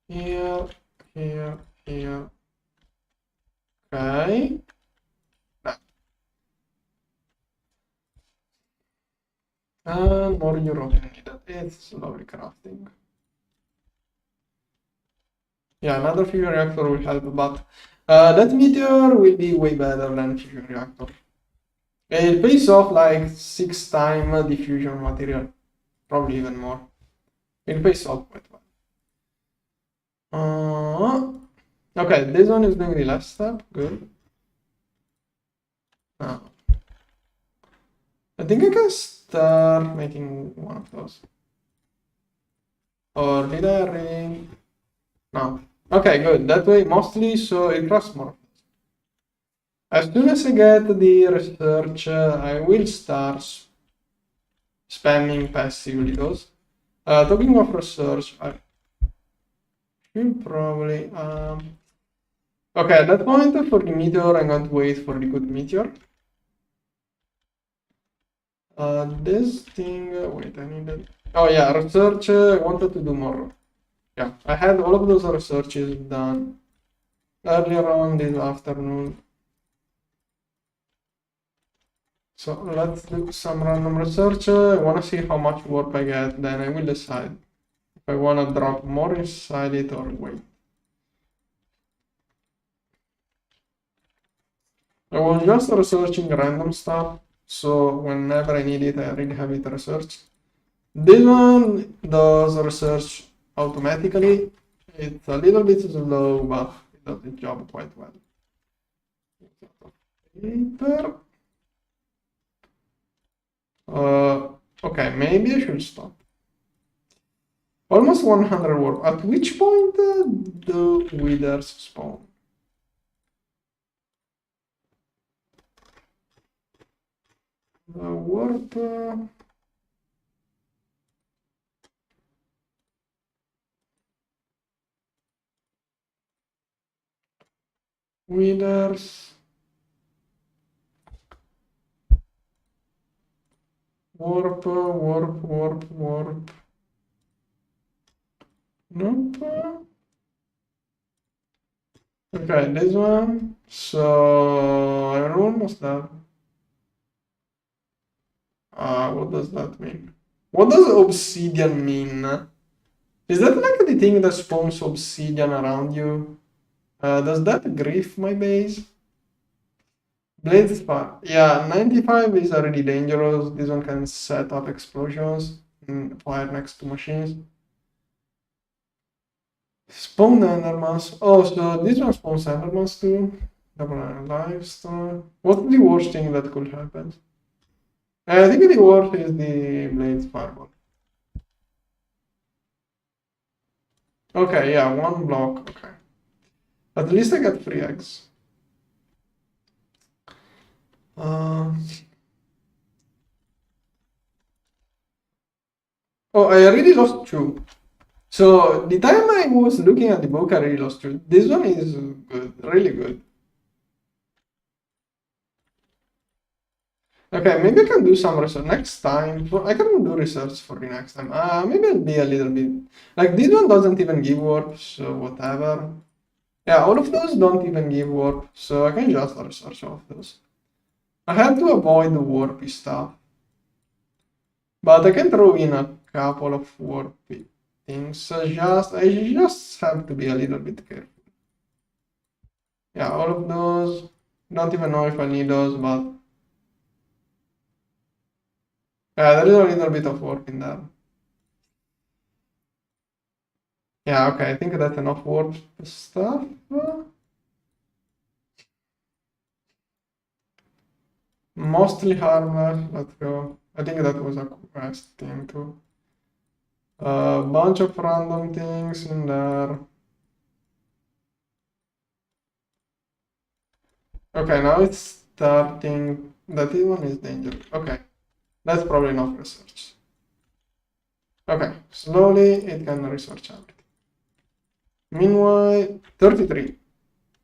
Speaker 1: Here, here, here. Okay. And more European needed. It's lovely crafting. Yeah, another fusion reactor will help, but that meteor will be way better than fusion reactor. It pays off like 6 times the fusion material, probably even more. It pays off quite well. Okay, this one is doing the last step. Good. Now, I think I can start making one of those. Or did I already? No. Okay, good. That way, mostly, so it costs more. As soon as I get the research, I will start spamming passively those. Talking of research, I should probably. Okay, at that point, for the meteor, I'm going to wait for the good meteor. This thing, wait, I needed. Oh, yeah, research, I wanted to do more. Yeah, I had all of those researches done earlier on this afternoon. So let's do some random research. I want to see how much warp I get, then I will decide if I want to drop more inside it or wait. I was just researching random stuff, so whenever I need it, I already have it researched. This one does research automatically. It's a little bit slow, but it does its job quite well. Paper. Okay, maybe I should stop. Almost 100 warp. At which point do withers spawn? Warp. Withers. Warp, warp, warp, warp. Nope. Okay, this one. So I'm almost done. What does that mean? What does obsidian mean? Is that like the thing that spawns obsidian around you? Does that grief my base? Blades fire. Yeah, 95 is already dangerous. This one can set up explosions and fire next to machines. Spawn endermans. Oh, so this one spawns endermans too. Double livestock. What's the worst thing that could happen? I think the worst is the blades fireball. Okay, yeah, one block. Okay. At least I got 3 eggs. Oh, I already lost 2. So the time I was looking at the book, I already lost 2. This one is good, really good. Okay, maybe I can do some research next time. I can do research for the next time. Maybe I'll be a little bit like this one doesn't even give warp, so whatever. Yeah, all of those don't even give warp, so I can just research all of those. I have to avoid the warpy stuff, but I can throw in a couple of warpy things. I just have to be a little bit careful. Yeah, all of those. Don't even know if I need those, but yeah, there is a little bit of warp in there. Yeah, okay, I think that's enough warp stuff. Mostly armor, let's go. I think that was a quest thing too. A bunch of random things in there. Okay, now it's starting. That one is dangerous. Okay, that's probably not research. Okay, slowly it can research everything. Meanwhile, 33.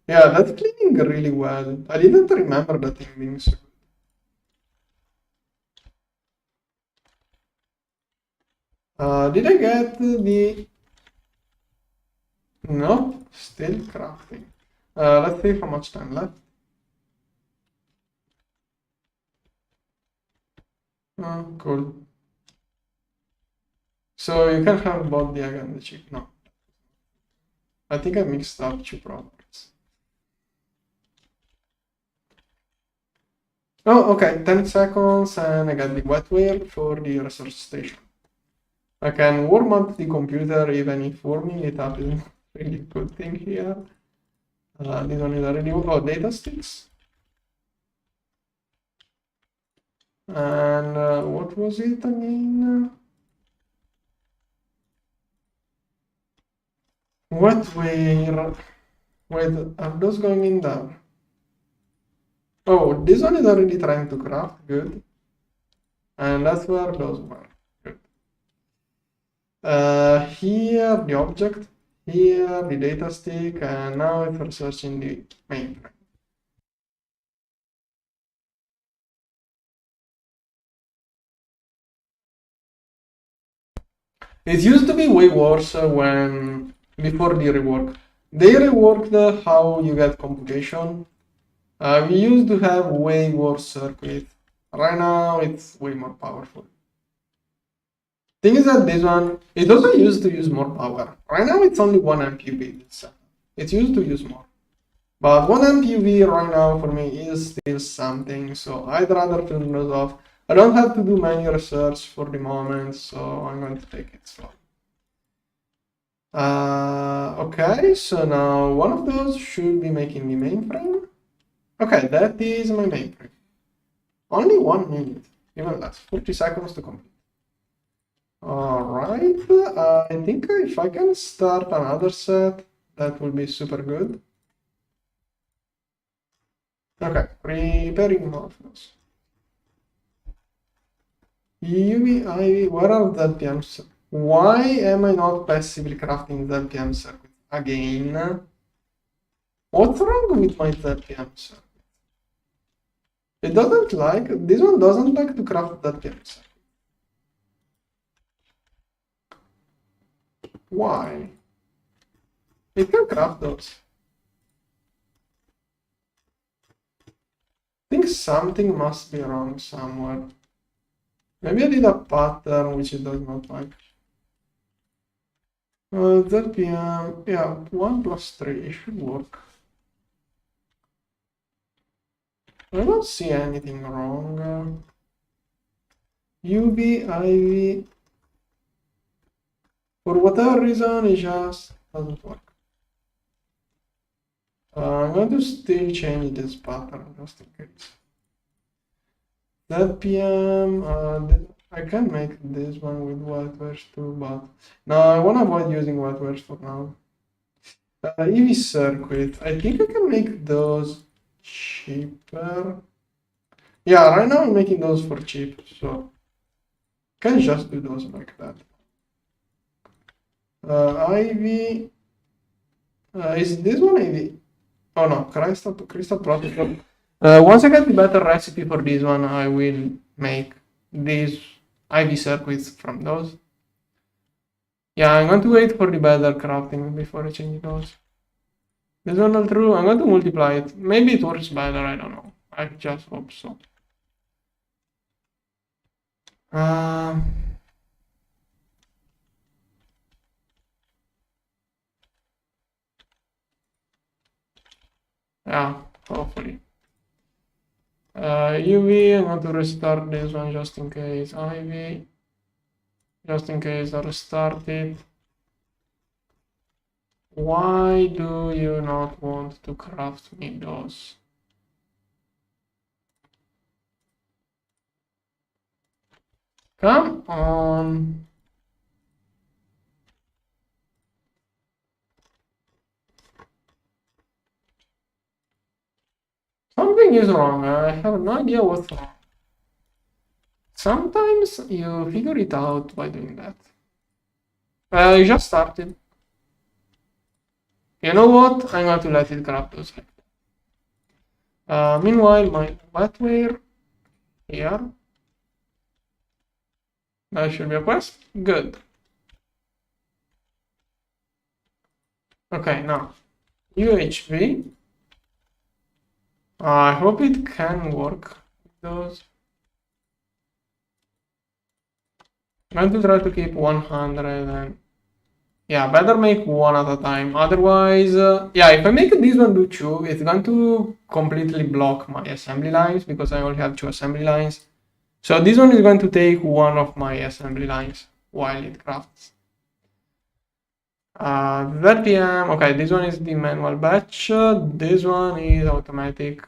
Speaker 1: Yeah, that's cleaning really well. I didn't remember that thing being so good. Did I get the... Nope, still crafting. Let's see how much time left. Oh, cool. So you can have both the egg and the chick. No. I think I mixed up 2 products. Oh, okay, 10 seconds and I got the wetware for the research station. I can warm up the computer even if warming it up is not really a good thing here. This one is already, oh, data sticks. And what was it again? Wetware. Wait, are those going in there? Oh, this one is already trying to craft, good. And that's where those were, good. Here, the object, here, the data stick, and now it's researching the mainframe. It used to be way worse when, before the rework. They reworked how you get computation. We used to have way worse circuit Right now, it's way more powerful. Thing is that this one, it also used to use more power. Right now, it's only 1 amp UV. It's used to use more. But 1 amp UV right now for me is still something, so I'd rather turn those off. I don't have to do many research for the moment, so I'm going to take it slow. Okay, so now one of those should be making me mainframe. Okay, that is my mainframe. Only 1 minute, even less, 40 seconds to complete. Alright, I think if I can start another set, that will be super good. Okay, preparing more of those. UV, IV, where are the PMs? Why am I not passively crafting the PM circuit again? What's wrong with my ZPM circuit? It doesn't like, this one doesn't like to craft ZPM circuit. Why? It can craft those. I think something must be wrong somewhere. Maybe I did a pattern which it does not like. ZPM, yeah, 1 plus 3, it should work. I don't see anything wrong. UV, IV, for whatever reason, it just doesn't work. I'm going to still change this pattern just in case. ZPM, I can make this one with Wetware too, but no, I want to avoid using Wetware for now. EV circuit, I think I can make those cheaper. Yeah, right now I'm making those for cheap, so I can just do those like that. IV, is this one IV? Oh no, crystal protocol. Once I get the better recipe for this one, I will make these IV circuits from those. Yeah, I'm going to wait for the better crafting before I change those. This one all true. I'm going to multiply it. Maybe it works better, I don't know. I just hope so. Yeah, hopefully. UV, I'm going to restart this one just in case. IV, just in case I restart it. Why do you not want to craft me those? Come on. Something is wrong. I have no idea what's wrong. Sometimes you figure it out by doing that. You just started. You know what? I'm going to let it craft those like that. Meanwhile, my Wetware here. That should be a quest. Good. Okay, now UHV. I hope it can work with those. I'm going to try to keep 100 and yeah, better make one at a time. Otherwise, yeah, if I make this one do 2, it's going to completely block my assembly lines because I only have 2 assembly lines. So this one is going to take one of my assembly lines while it crafts. ZPM, okay, this one is the manual batch. This one is automatic.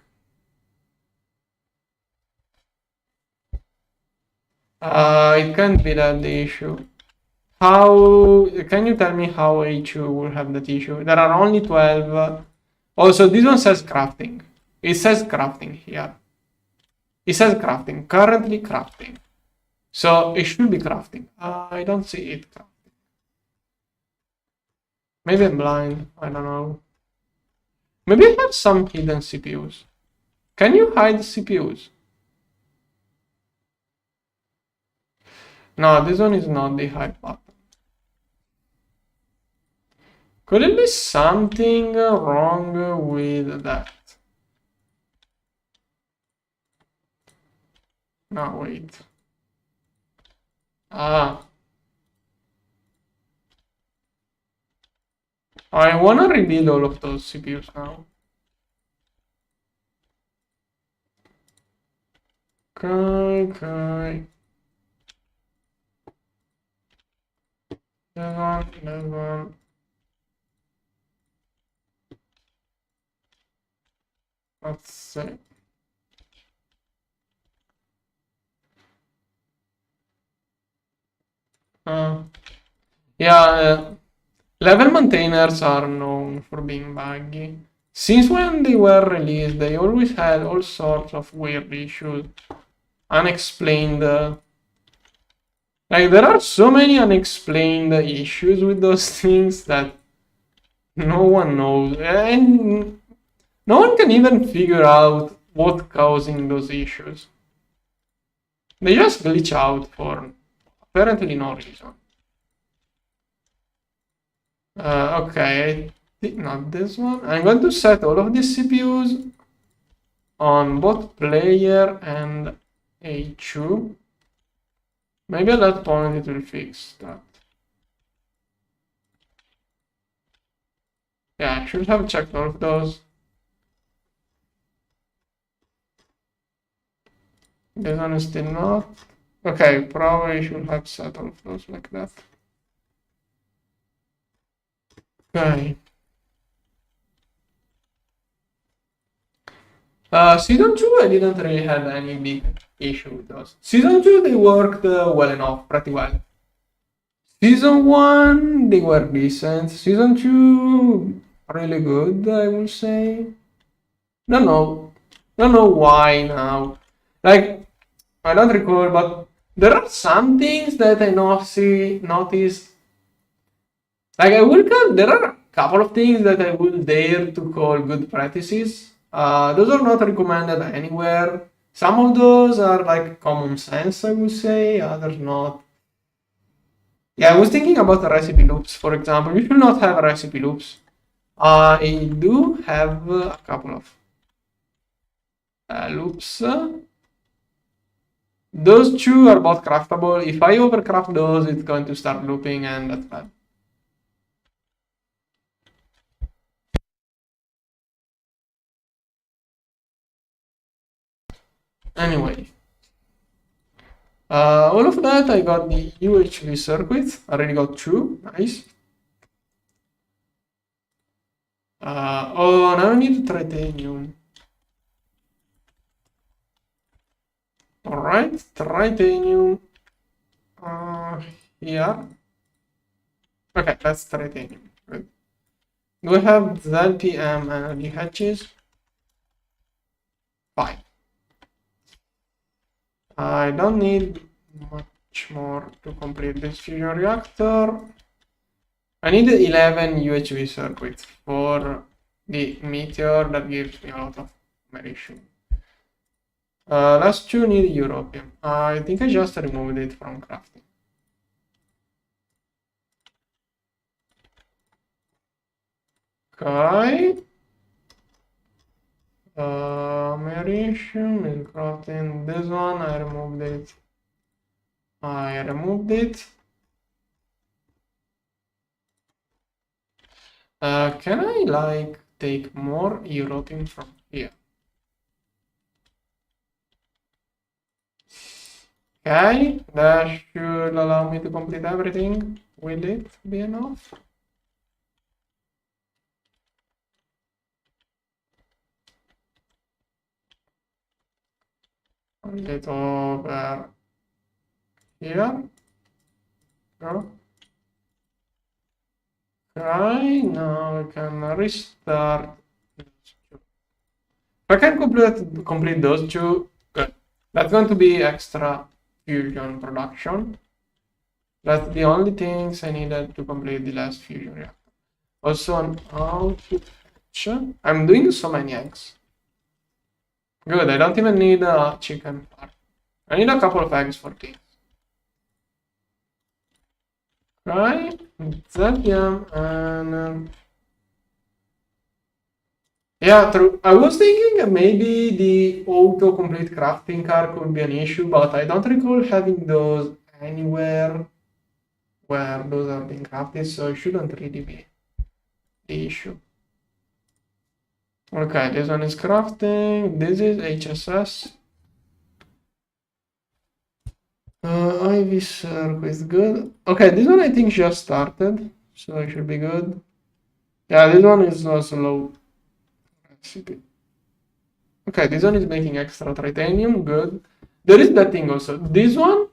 Speaker 1: It can't be that the issue. How can you tell me how A2 will have that issue? There are only 12. Also, this one says crafting. It says crafting here. It says crafting, currently crafting. So it should be crafting. I don't see it crafting. Maybe I'm blind, I don't know. Maybe I have some hidden CPUs. Can you hide CPUs? No, this one is not the hide button. Could it be something wrong with that? No, wait. Ah. I wanna rebuild all of those CPUs now. Okay. That one. Let's see. Yeah, level maintainers are known for being buggy. Since when they were released, they always had all sorts of weird issues. Unexplained. Like, there are so many unexplained issues with those things that no one knows. And no one can even figure out what's causing those issues. They just glitch out for apparently no reason. Okay, not this one. I'm going to set all of these CPUs on both player and A2. Maybe at that point it will fix that. Yeah, I should have checked all of those. This one is still not. Okay, probably should have set all of those like that. Okay. Season 2, I didn't really have any big issue with those. Season 2, they worked well enough, pretty well. Season 1, they were decent. Season 2, really good, I will say. Don't know why now. Like, I don't recall, but there are some things that I noticed. Like, there are a couple of things that I will dare to call good practices. Those are not recommended anywhere. Some of those are like common sense, I would say, others not. Yeah, I was thinking about the recipe loops, for example. You should not have recipe loops. I do have a couple of loops. Those two are both craftable. If I overcraft those, it's going to start looping, and that's bad. Anyway, all of that, I got the UHV circuit. I already got two. Nice. Oh, now I need titanium. All right, titanium. Here. Okay, that's titanium. Good. Do we have ZLPM energy hatches? Fine. I don't need much more to complete this fusion reactor. I need 11 UHV circuits for the meteor that gives me a lot of americium. Last two need europium. I think I just removed it from crafting. Okay. Americium is crafting. This one I removed it. Can I like take more europium from here? Okay, that should allow me to complete everything. Will it be enough? A little over here. Go. Okay, now I can restart. If I can complete those two, good. That's going to be extra fusion production. That's the only things I needed to complete the last fusion reactor. Also on output. I'm doing so many eggs. Good, I don't even need a chicken part. I need a couple of eggs for tea. Right, that yeah, and yeah, Yeah, true. I was thinking maybe the autocomplete crafting car could be an issue, but I don't recall having those anywhere where those are being crafted, so it shouldn't really be the issue. Okay, this one is crafting. This is HSS. IV circuit, good. Okay, this one I think just started, so it should be good. Yeah, this one is not slow. Okay, this one is making extra titanium, good. There is that thing also. This one,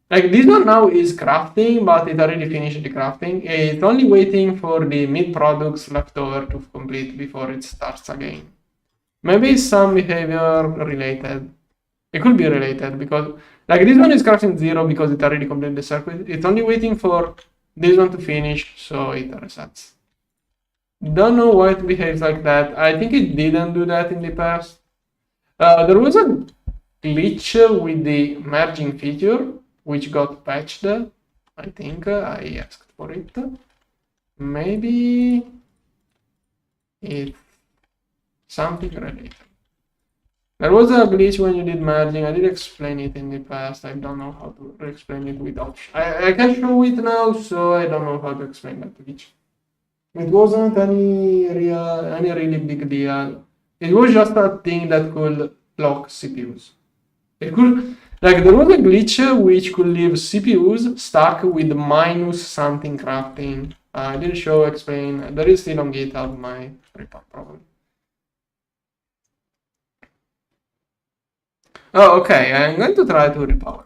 Speaker 1: like this one now is crafting, but it already finished the crafting. It's only waiting for the mid products left over to complete before it starts again. Maybe some behavior related. It could be related because like this one is crafting 0 because it already completed the circuit. It's only waiting for this one to finish, so it resets. Don't know why it behaves like that. I think it didn't do that in the past. There was a glitch with the merging feature, which got patched. I think I asked for it. Maybe it's something related. There was a glitch when you did merging. I did explain it in the past. I don't know how to explain it without. I can show it now, so I don't know how to explain that glitch. It wasn't any really big deal. It was just a thing that could lock CPUs. It could, like, there was a glitch which could leave CPUs stuck with minus something crafting. I didn't show, explain. There is still on GitHub my report probably. Oh, okay. I'm going to try to repower.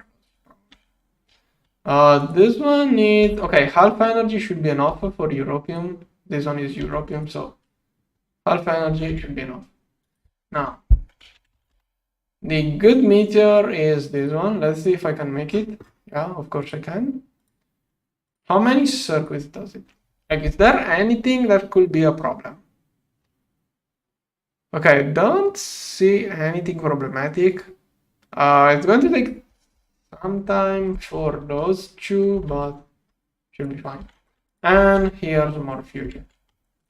Speaker 1: This one needs, okay, half energy should be enough for European. This one is European, so half energy should be enough. Now, the good meteor is this one. Let's see if I can make it. Yeah, of course I can. How many circuits does it? Like, is there anything that could be a problem? Okay, don't see anything problematic. It's going to take some time for those two, but should be fine. And here's more fusion.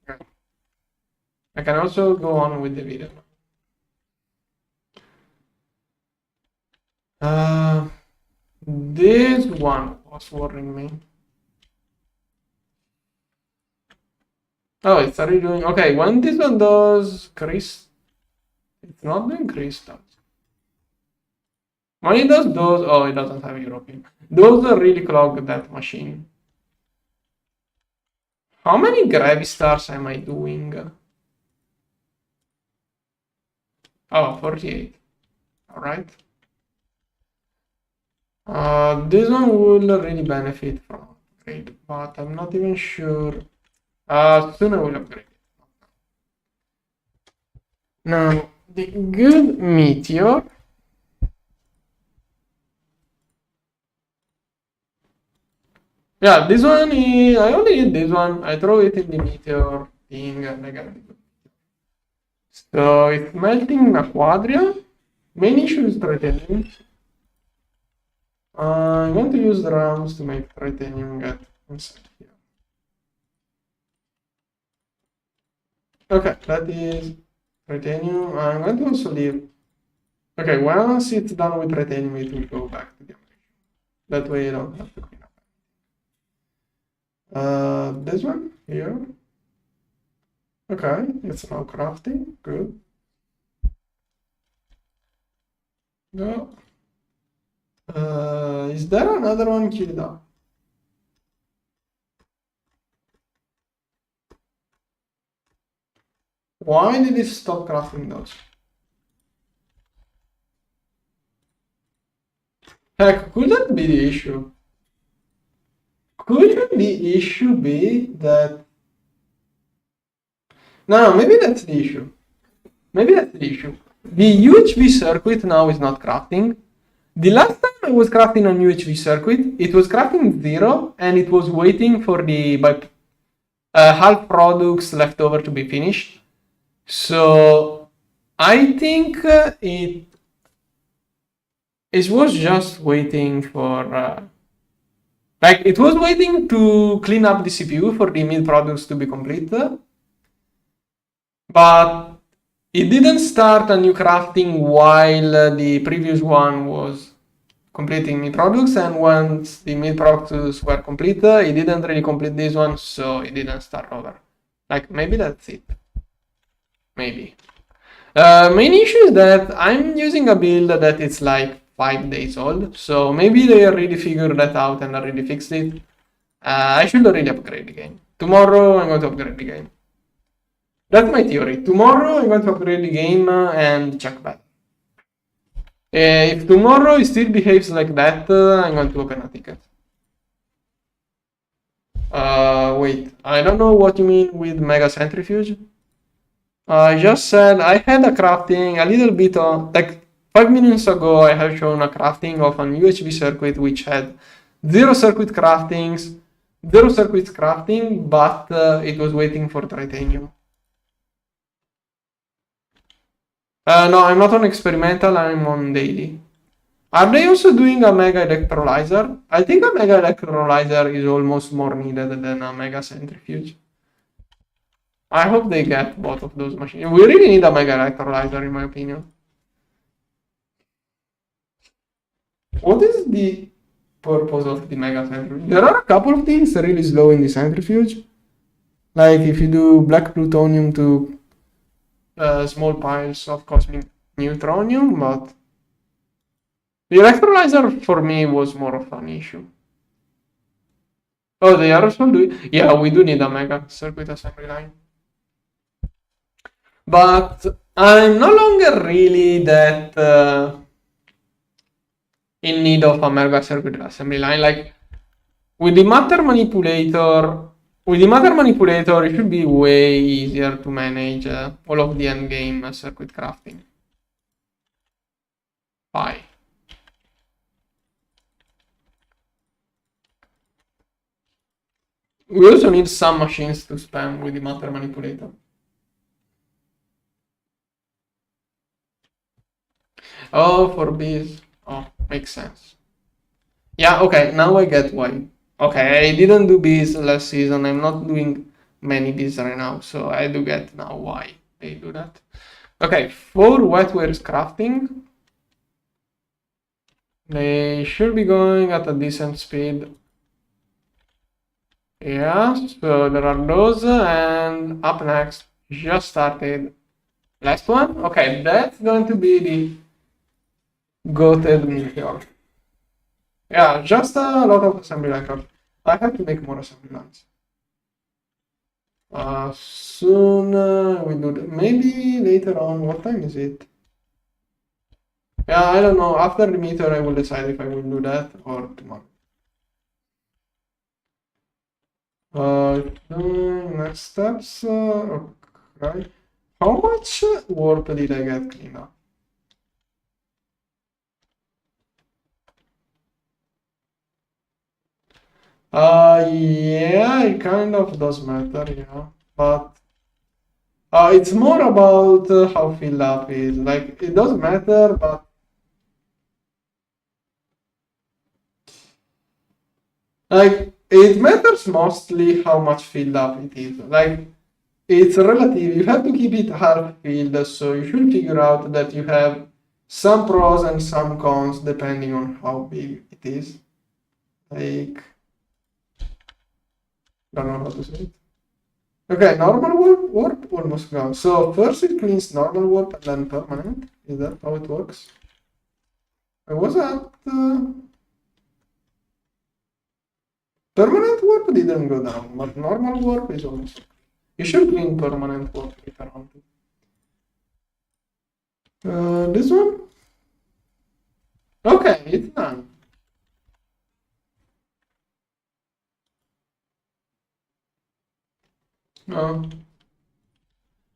Speaker 1: Okay. I can also go on with the video. This one was worrying me. Oh, it's already doing, okay, when this one does crystal, it's not doing crystals. When it does those, oh, it doesn't have European. Those are really clog that machine. How many gravity stars am I doing? Oh, 48. All right. This one will really benefit from upgrade, but I'm not even sure. Soon I will upgrade it. Now, the good meteor. Yeah, this one is, I only need this one. I throw it in the meteor thing and I get it. So it's melting a quadria. Main issue is titanium. I'm going to use the rounds to make titanium get inside here. Okay, that is titanium. I'm going to also leave. Okay, once it's done with titanium, it will go back to the americium. That way I don't have to clean up. This one here. Okay, it's now crafting. Good. Go. Is there another one queued up? Why did it stop crafting those? Heck, could that be the issue? Could the issue be that... No, maybe that's the issue. Maybe that's the issue. The UHV circuit now is not crafting. The last time I was crafting on UHV circuit, it was crafting 0 and it was waiting for the half products left over to be finished. So I think it was just waiting for... like, it was waiting to clean up the CPU for the mid products to be complete. But it didn't start a new crafting while the previous one was completing meat products, and once the meat products were complete, it didn't really complete this one, so it didn't start over. Like, maybe that's it. Maybe. Main issue is that I'm using a build that it's like 5 days old, so maybe they already figured that out and already fixed it. I should already upgrade the game. Tomorrow I'm going to upgrade the game. That's my theory. Tomorrow I'm going to upgrade the game and check back. If tomorrow it still behaves like that, I'm going to open a ticket. Wait, I don't know what you mean with Mega Centrifuge. I just said I had a crafting a little bit of, like 5 minutes ago I have shown a crafting of an UHV circuit which had 0 circuit craftings, 0 circuits crafting, but it was waiting for titanium. No, I'm not on experimental, I'm on daily. Are they also doing a mega electrolyzer? I think a mega electrolyzer is almost more needed than a mega centrifuge. I hope they get both of those machines. We really need a mega electrolyzer, in my opinion. What is the purpose of the mega centrifuge? There are a couple of things really slow in the centrifuge. Like if you do black plutonium to small piles of cosmic neutronium, but the electrolyzer for me was more of an issue. Oh, they are also doing. Yeah, we do need a mega circuit assembly line. But I'm no longer really that in need of a mega circuit assembly line. Like with the matter manipulator, it should be way easier to manage all of the endgame circuit crafting. Bye. We also need some machines to spam with the matter manipulator. Oh, for bees. Oh, makes sense. Yeah, okay, now I get why. Okay, I didn't do bees last season. I'm not doing many bees right now, so I do get now why they do that. Okay, for Wetware's crafting, they should be going at a decent speed. Yeah, so there are those, and up next, just started. Last one? Okay, that's going to be the goated meteor. Yeah, just a lot of assembly line. I have to make more assembly lines. Soon we do that. Maybe later on. What time is it? Yeah, I don't know. After the meteor, I will decide if I will do that or tomorrow. Next steps. Okay. How much warp did I get cleaned up? Yeah, it kind of does matter, yeah, but it's more about how filled up is. Like, it does matter, but like, it matters mostly how much filled up it is. Like, it's relative. You have to keep it half filled, so you should figure out that you have some pros and some cons depending on how big it is. Like, don't know how to say it. Okay, normal warp almost gone. So first it cleans normal warp and then permanent. Is that how it works? I was at permanent warp didn't go down, but normal warp is almost. You should clean permanent warp later on. This one? Okay, it's done.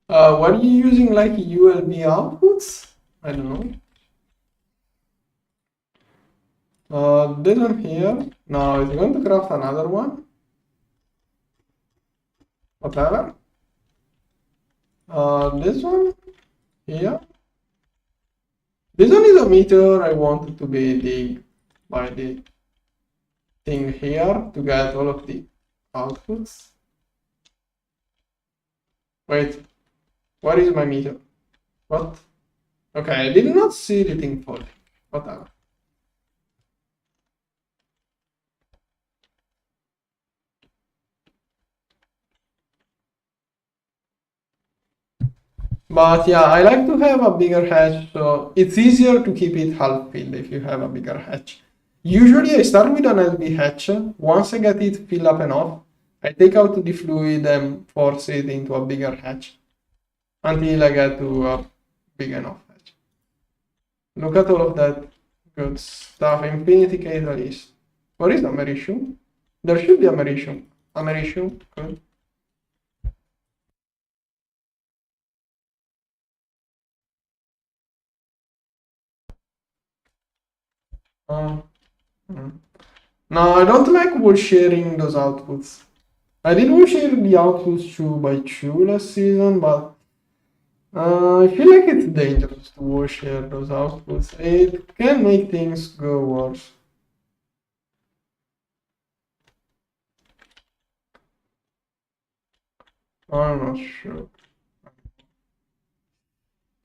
Speaker 1: What are you using, like ULB outputs? I don't know. This one here. Now it's going to craft another one. Whatever. This one here. This one is a meteor. I want it to be dig by the thing here to get all of the outputs. Wait, Where is my meteor? What? Okay, I did not see the thing falling. Whatever. But yeah, I like to have a bigger hatch, so it's easier to keep it half filled if you have a bigger hatch. Usually I start with an LB hatch. Once I get it filled up enough, I take out the fluid and force it into a bigger hatch until I get to a big enough hatch. Look at all of that good stuff. Infinity catalyst. What is americium? There should be americium. Americium, good. Um, hmm. No, I don't like wool sharing those outputs. I did wool share the outputs 2 by 2 last season, but I feel like it's dangerous to wool share those outputs. It can make things go worse. I'm not sure.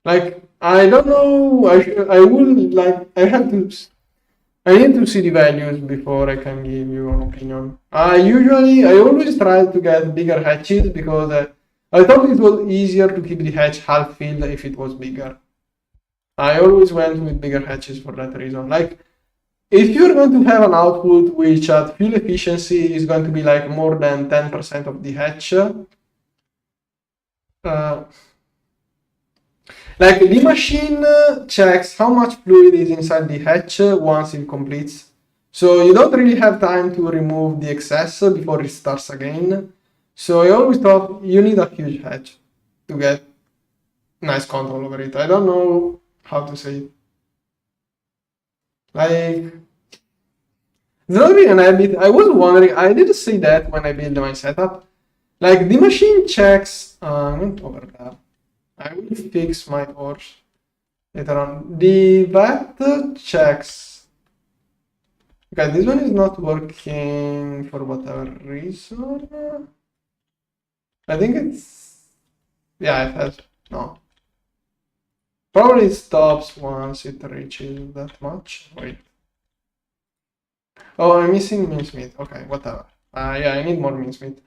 Speaker 1: Like, I don't know. I would like. I need to see the values before I can give you an opinion. I always try to get bigger hatches because I thought it was easier to keep the hatch half filled if it was bigger. I always went with bigger hatches for that reason. Like, if you're going to have an output which at fuel efficiency is going to be like more than 10% of the hatch, like the machine checks how much fluid is inside the hatch once it completes. So you don't really have time to remove the excess before it starts again. So I always thought you need a huge hatch to get nice control over it. I don't know how to say it. Like, it's not really an habit. I was wondering, I did say that when I built my setup. Like, the machine checks, I'm going to over that. I will fix my horse later on. The vat checks. Okay, this one is not working for whatever reason. I think it's, yeah, it has, no. Probably it stops once it reaches that much. Wait. Oh, I'm missing mincemeat. Okay, whatever. Yeah, I need more mincemeat.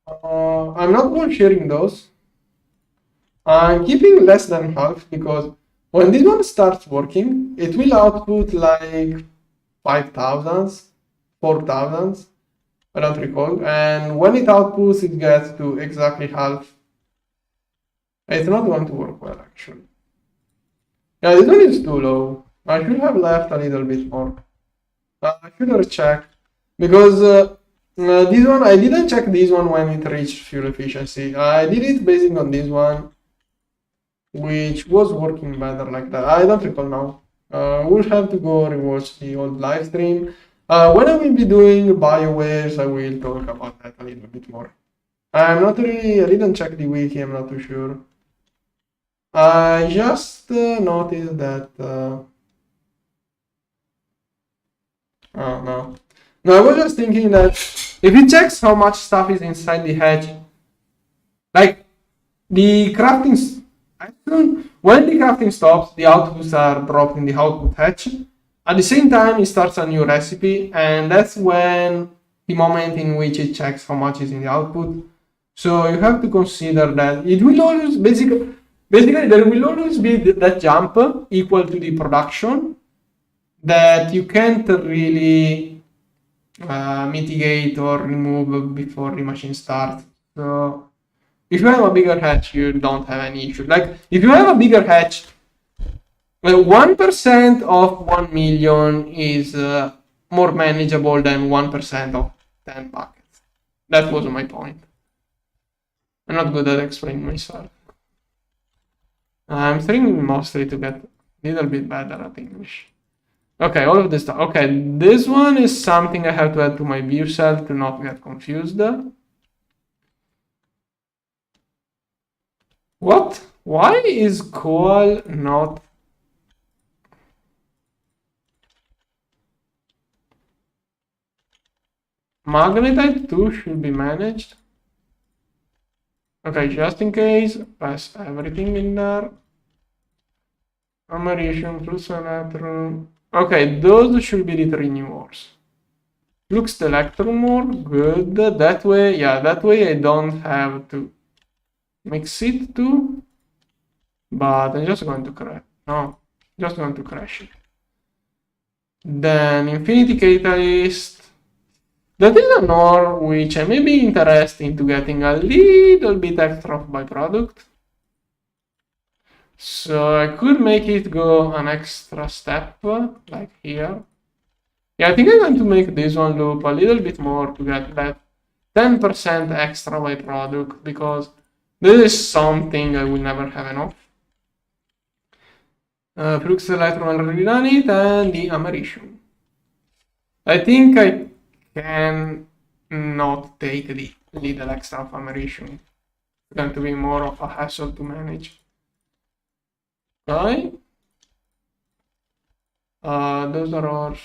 Speaker 1: I'm not wool sharing those. I'm keeping less than half because when this one starts working, it will output like 5,000, 4,000, I don't recall. And when it outputs, it gets to exactly half. It's not going to work well, actually. Yeah, this one is too low. I should have left a little bit more. I should have checked because this one, I didn't check this one when it reached fuel efficiency. I did it based on this one, which was working better like that. I don't recall now. We'll have to go rewatch the old live stream. When I will be doing BioWares, I will talk about that a little bit more. I'm not really, I didn't check the wiki, I'm not too sure. I just noticed that, oh no. No, I was just thinking that if it checks how much stuff is inside the hatch, like the crafting, when the crafting stops, the outputs are dropped in the output hatch. At the same time, it starts a new recipe, and that's when the moment in which it checks how much is in the output. So you have to consider that it will always basically there will always be that jump equal to the production that you can't really mitigate or remove before the machine starts. So if you have a bigger hatch, you don't have any issue. Like if you have a bigger hatch, 1% of 1 million is more manageable than 1% of 10 buckets. That was my point. I'm not good at explaining myself. I'm trying mostly to get a little bit better at English. Okay, all of this stuff. Okay, this one is something I have to add to my view cell to not get confused. What? Why is coal not... Magnetite 2 should be managed. Okay, just in case, pass everything in there. Americium plus electron. Okay, those should be the three new ores. Flux the electron ore, good. That way, yeah, that way I don't have to mix it too. But I'm just going to crash. No, just going to crash it. Then Infinity Catalyst. That is an ore which I may be interested into getting a little bit extra of byproduct. So I could make it go an extra step, like here. Yeah, I think I'm going to make this one loop a little bit more to get that 10% extra byproduct, because this is something I will never have enough. Flux electron already done it, and the americium. I think I can not take the little extra of americium. It's going to be more of a hassle to manage. Okay. Those are ours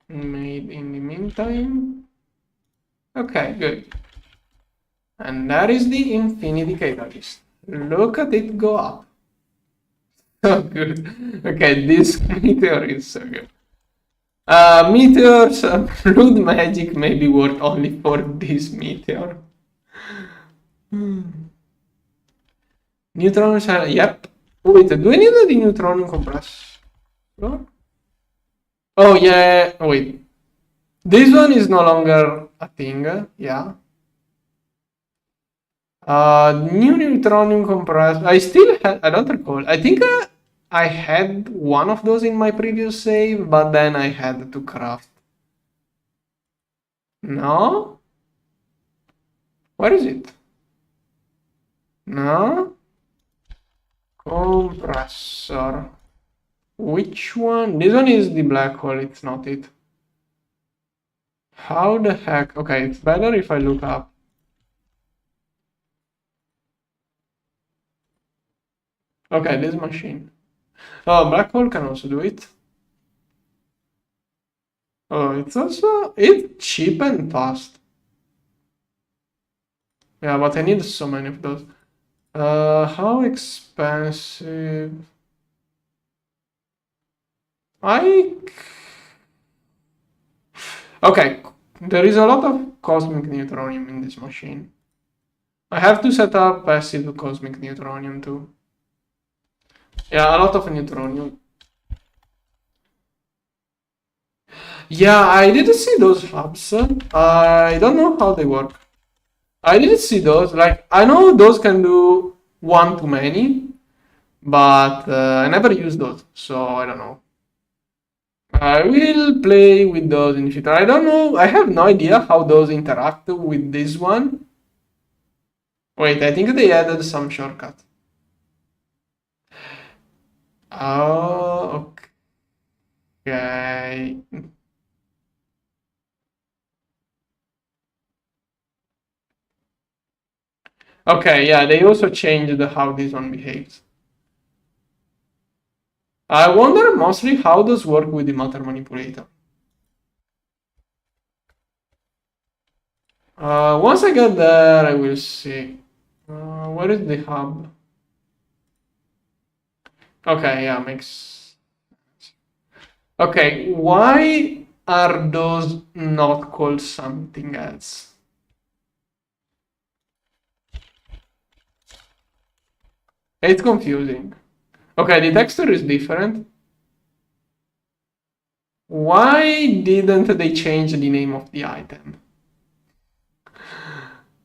Speaker 1: made in the meantime. Okay, good. And that is the Infinity Catalyst. Look at it go up. So good. Okay, this meteor is so good. Meteors, blood magic may be worth only for this meteor. Neutron shell, yep. Wait, do I need the neutron compressor? No? Oh, yeah, wait. This one is no longer a thing, yeah. New neutronium compressor. I still had, I don't recall. I think I had one of those in my previous save, but then I had to craft. No? Where is it? No? Compressor. Which one? This one is the black hole, it's not it. How the heck? Okay, it's better if I look up. Okay, this machine. Oh, black hole can also do it. Oh, it's cheap and fast. Yeah, but I need so many of those. How expensive? Okay, there is a lot of cosmic neutronium in this machine. I have to set up passive cosmic neutronium too. Yeah, a lot of neutronium. Yeah, I didn't see those hubs. I don't know how they work. I didn't see those. Like, I know those can do one to many, but I never use those, so I don't know. I will play with those in the future. I don't know. I have no idea how those interact with this one. Wait, I think they added some shortcut. Oh, okay. Okay, yeah, they also changed how this one behaves. I wonder mostly how those work with the matter manipulator. Once I get there, I will see. Where is the hub? Okay, yeah, makes. Okay, why are those not called something else? It's confusing. Okay, the texture is different. Why didn't they change the name of the item?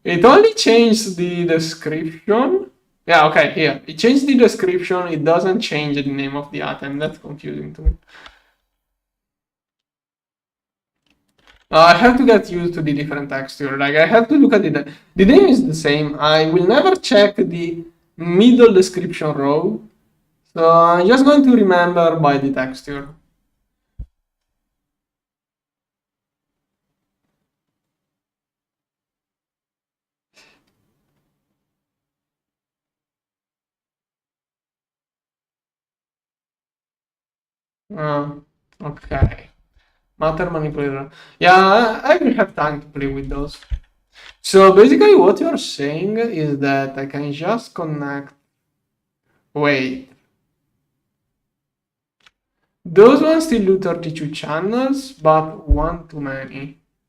Speaker 1: It only changed the description. Yeah, okay, here. It changed the description, it doesn't change the name of the item. That's confusing to me. I have to get used to the different texture. Like, I have to look at it. The name is the same. I will never check the middle description row. So I'm just going to remember by the texture. Okay. Matter manipulator. Yeah, I will have time to play with those. So basically what you're saying is that I can just connect, wait, those ones still do 32 channels, but one too many.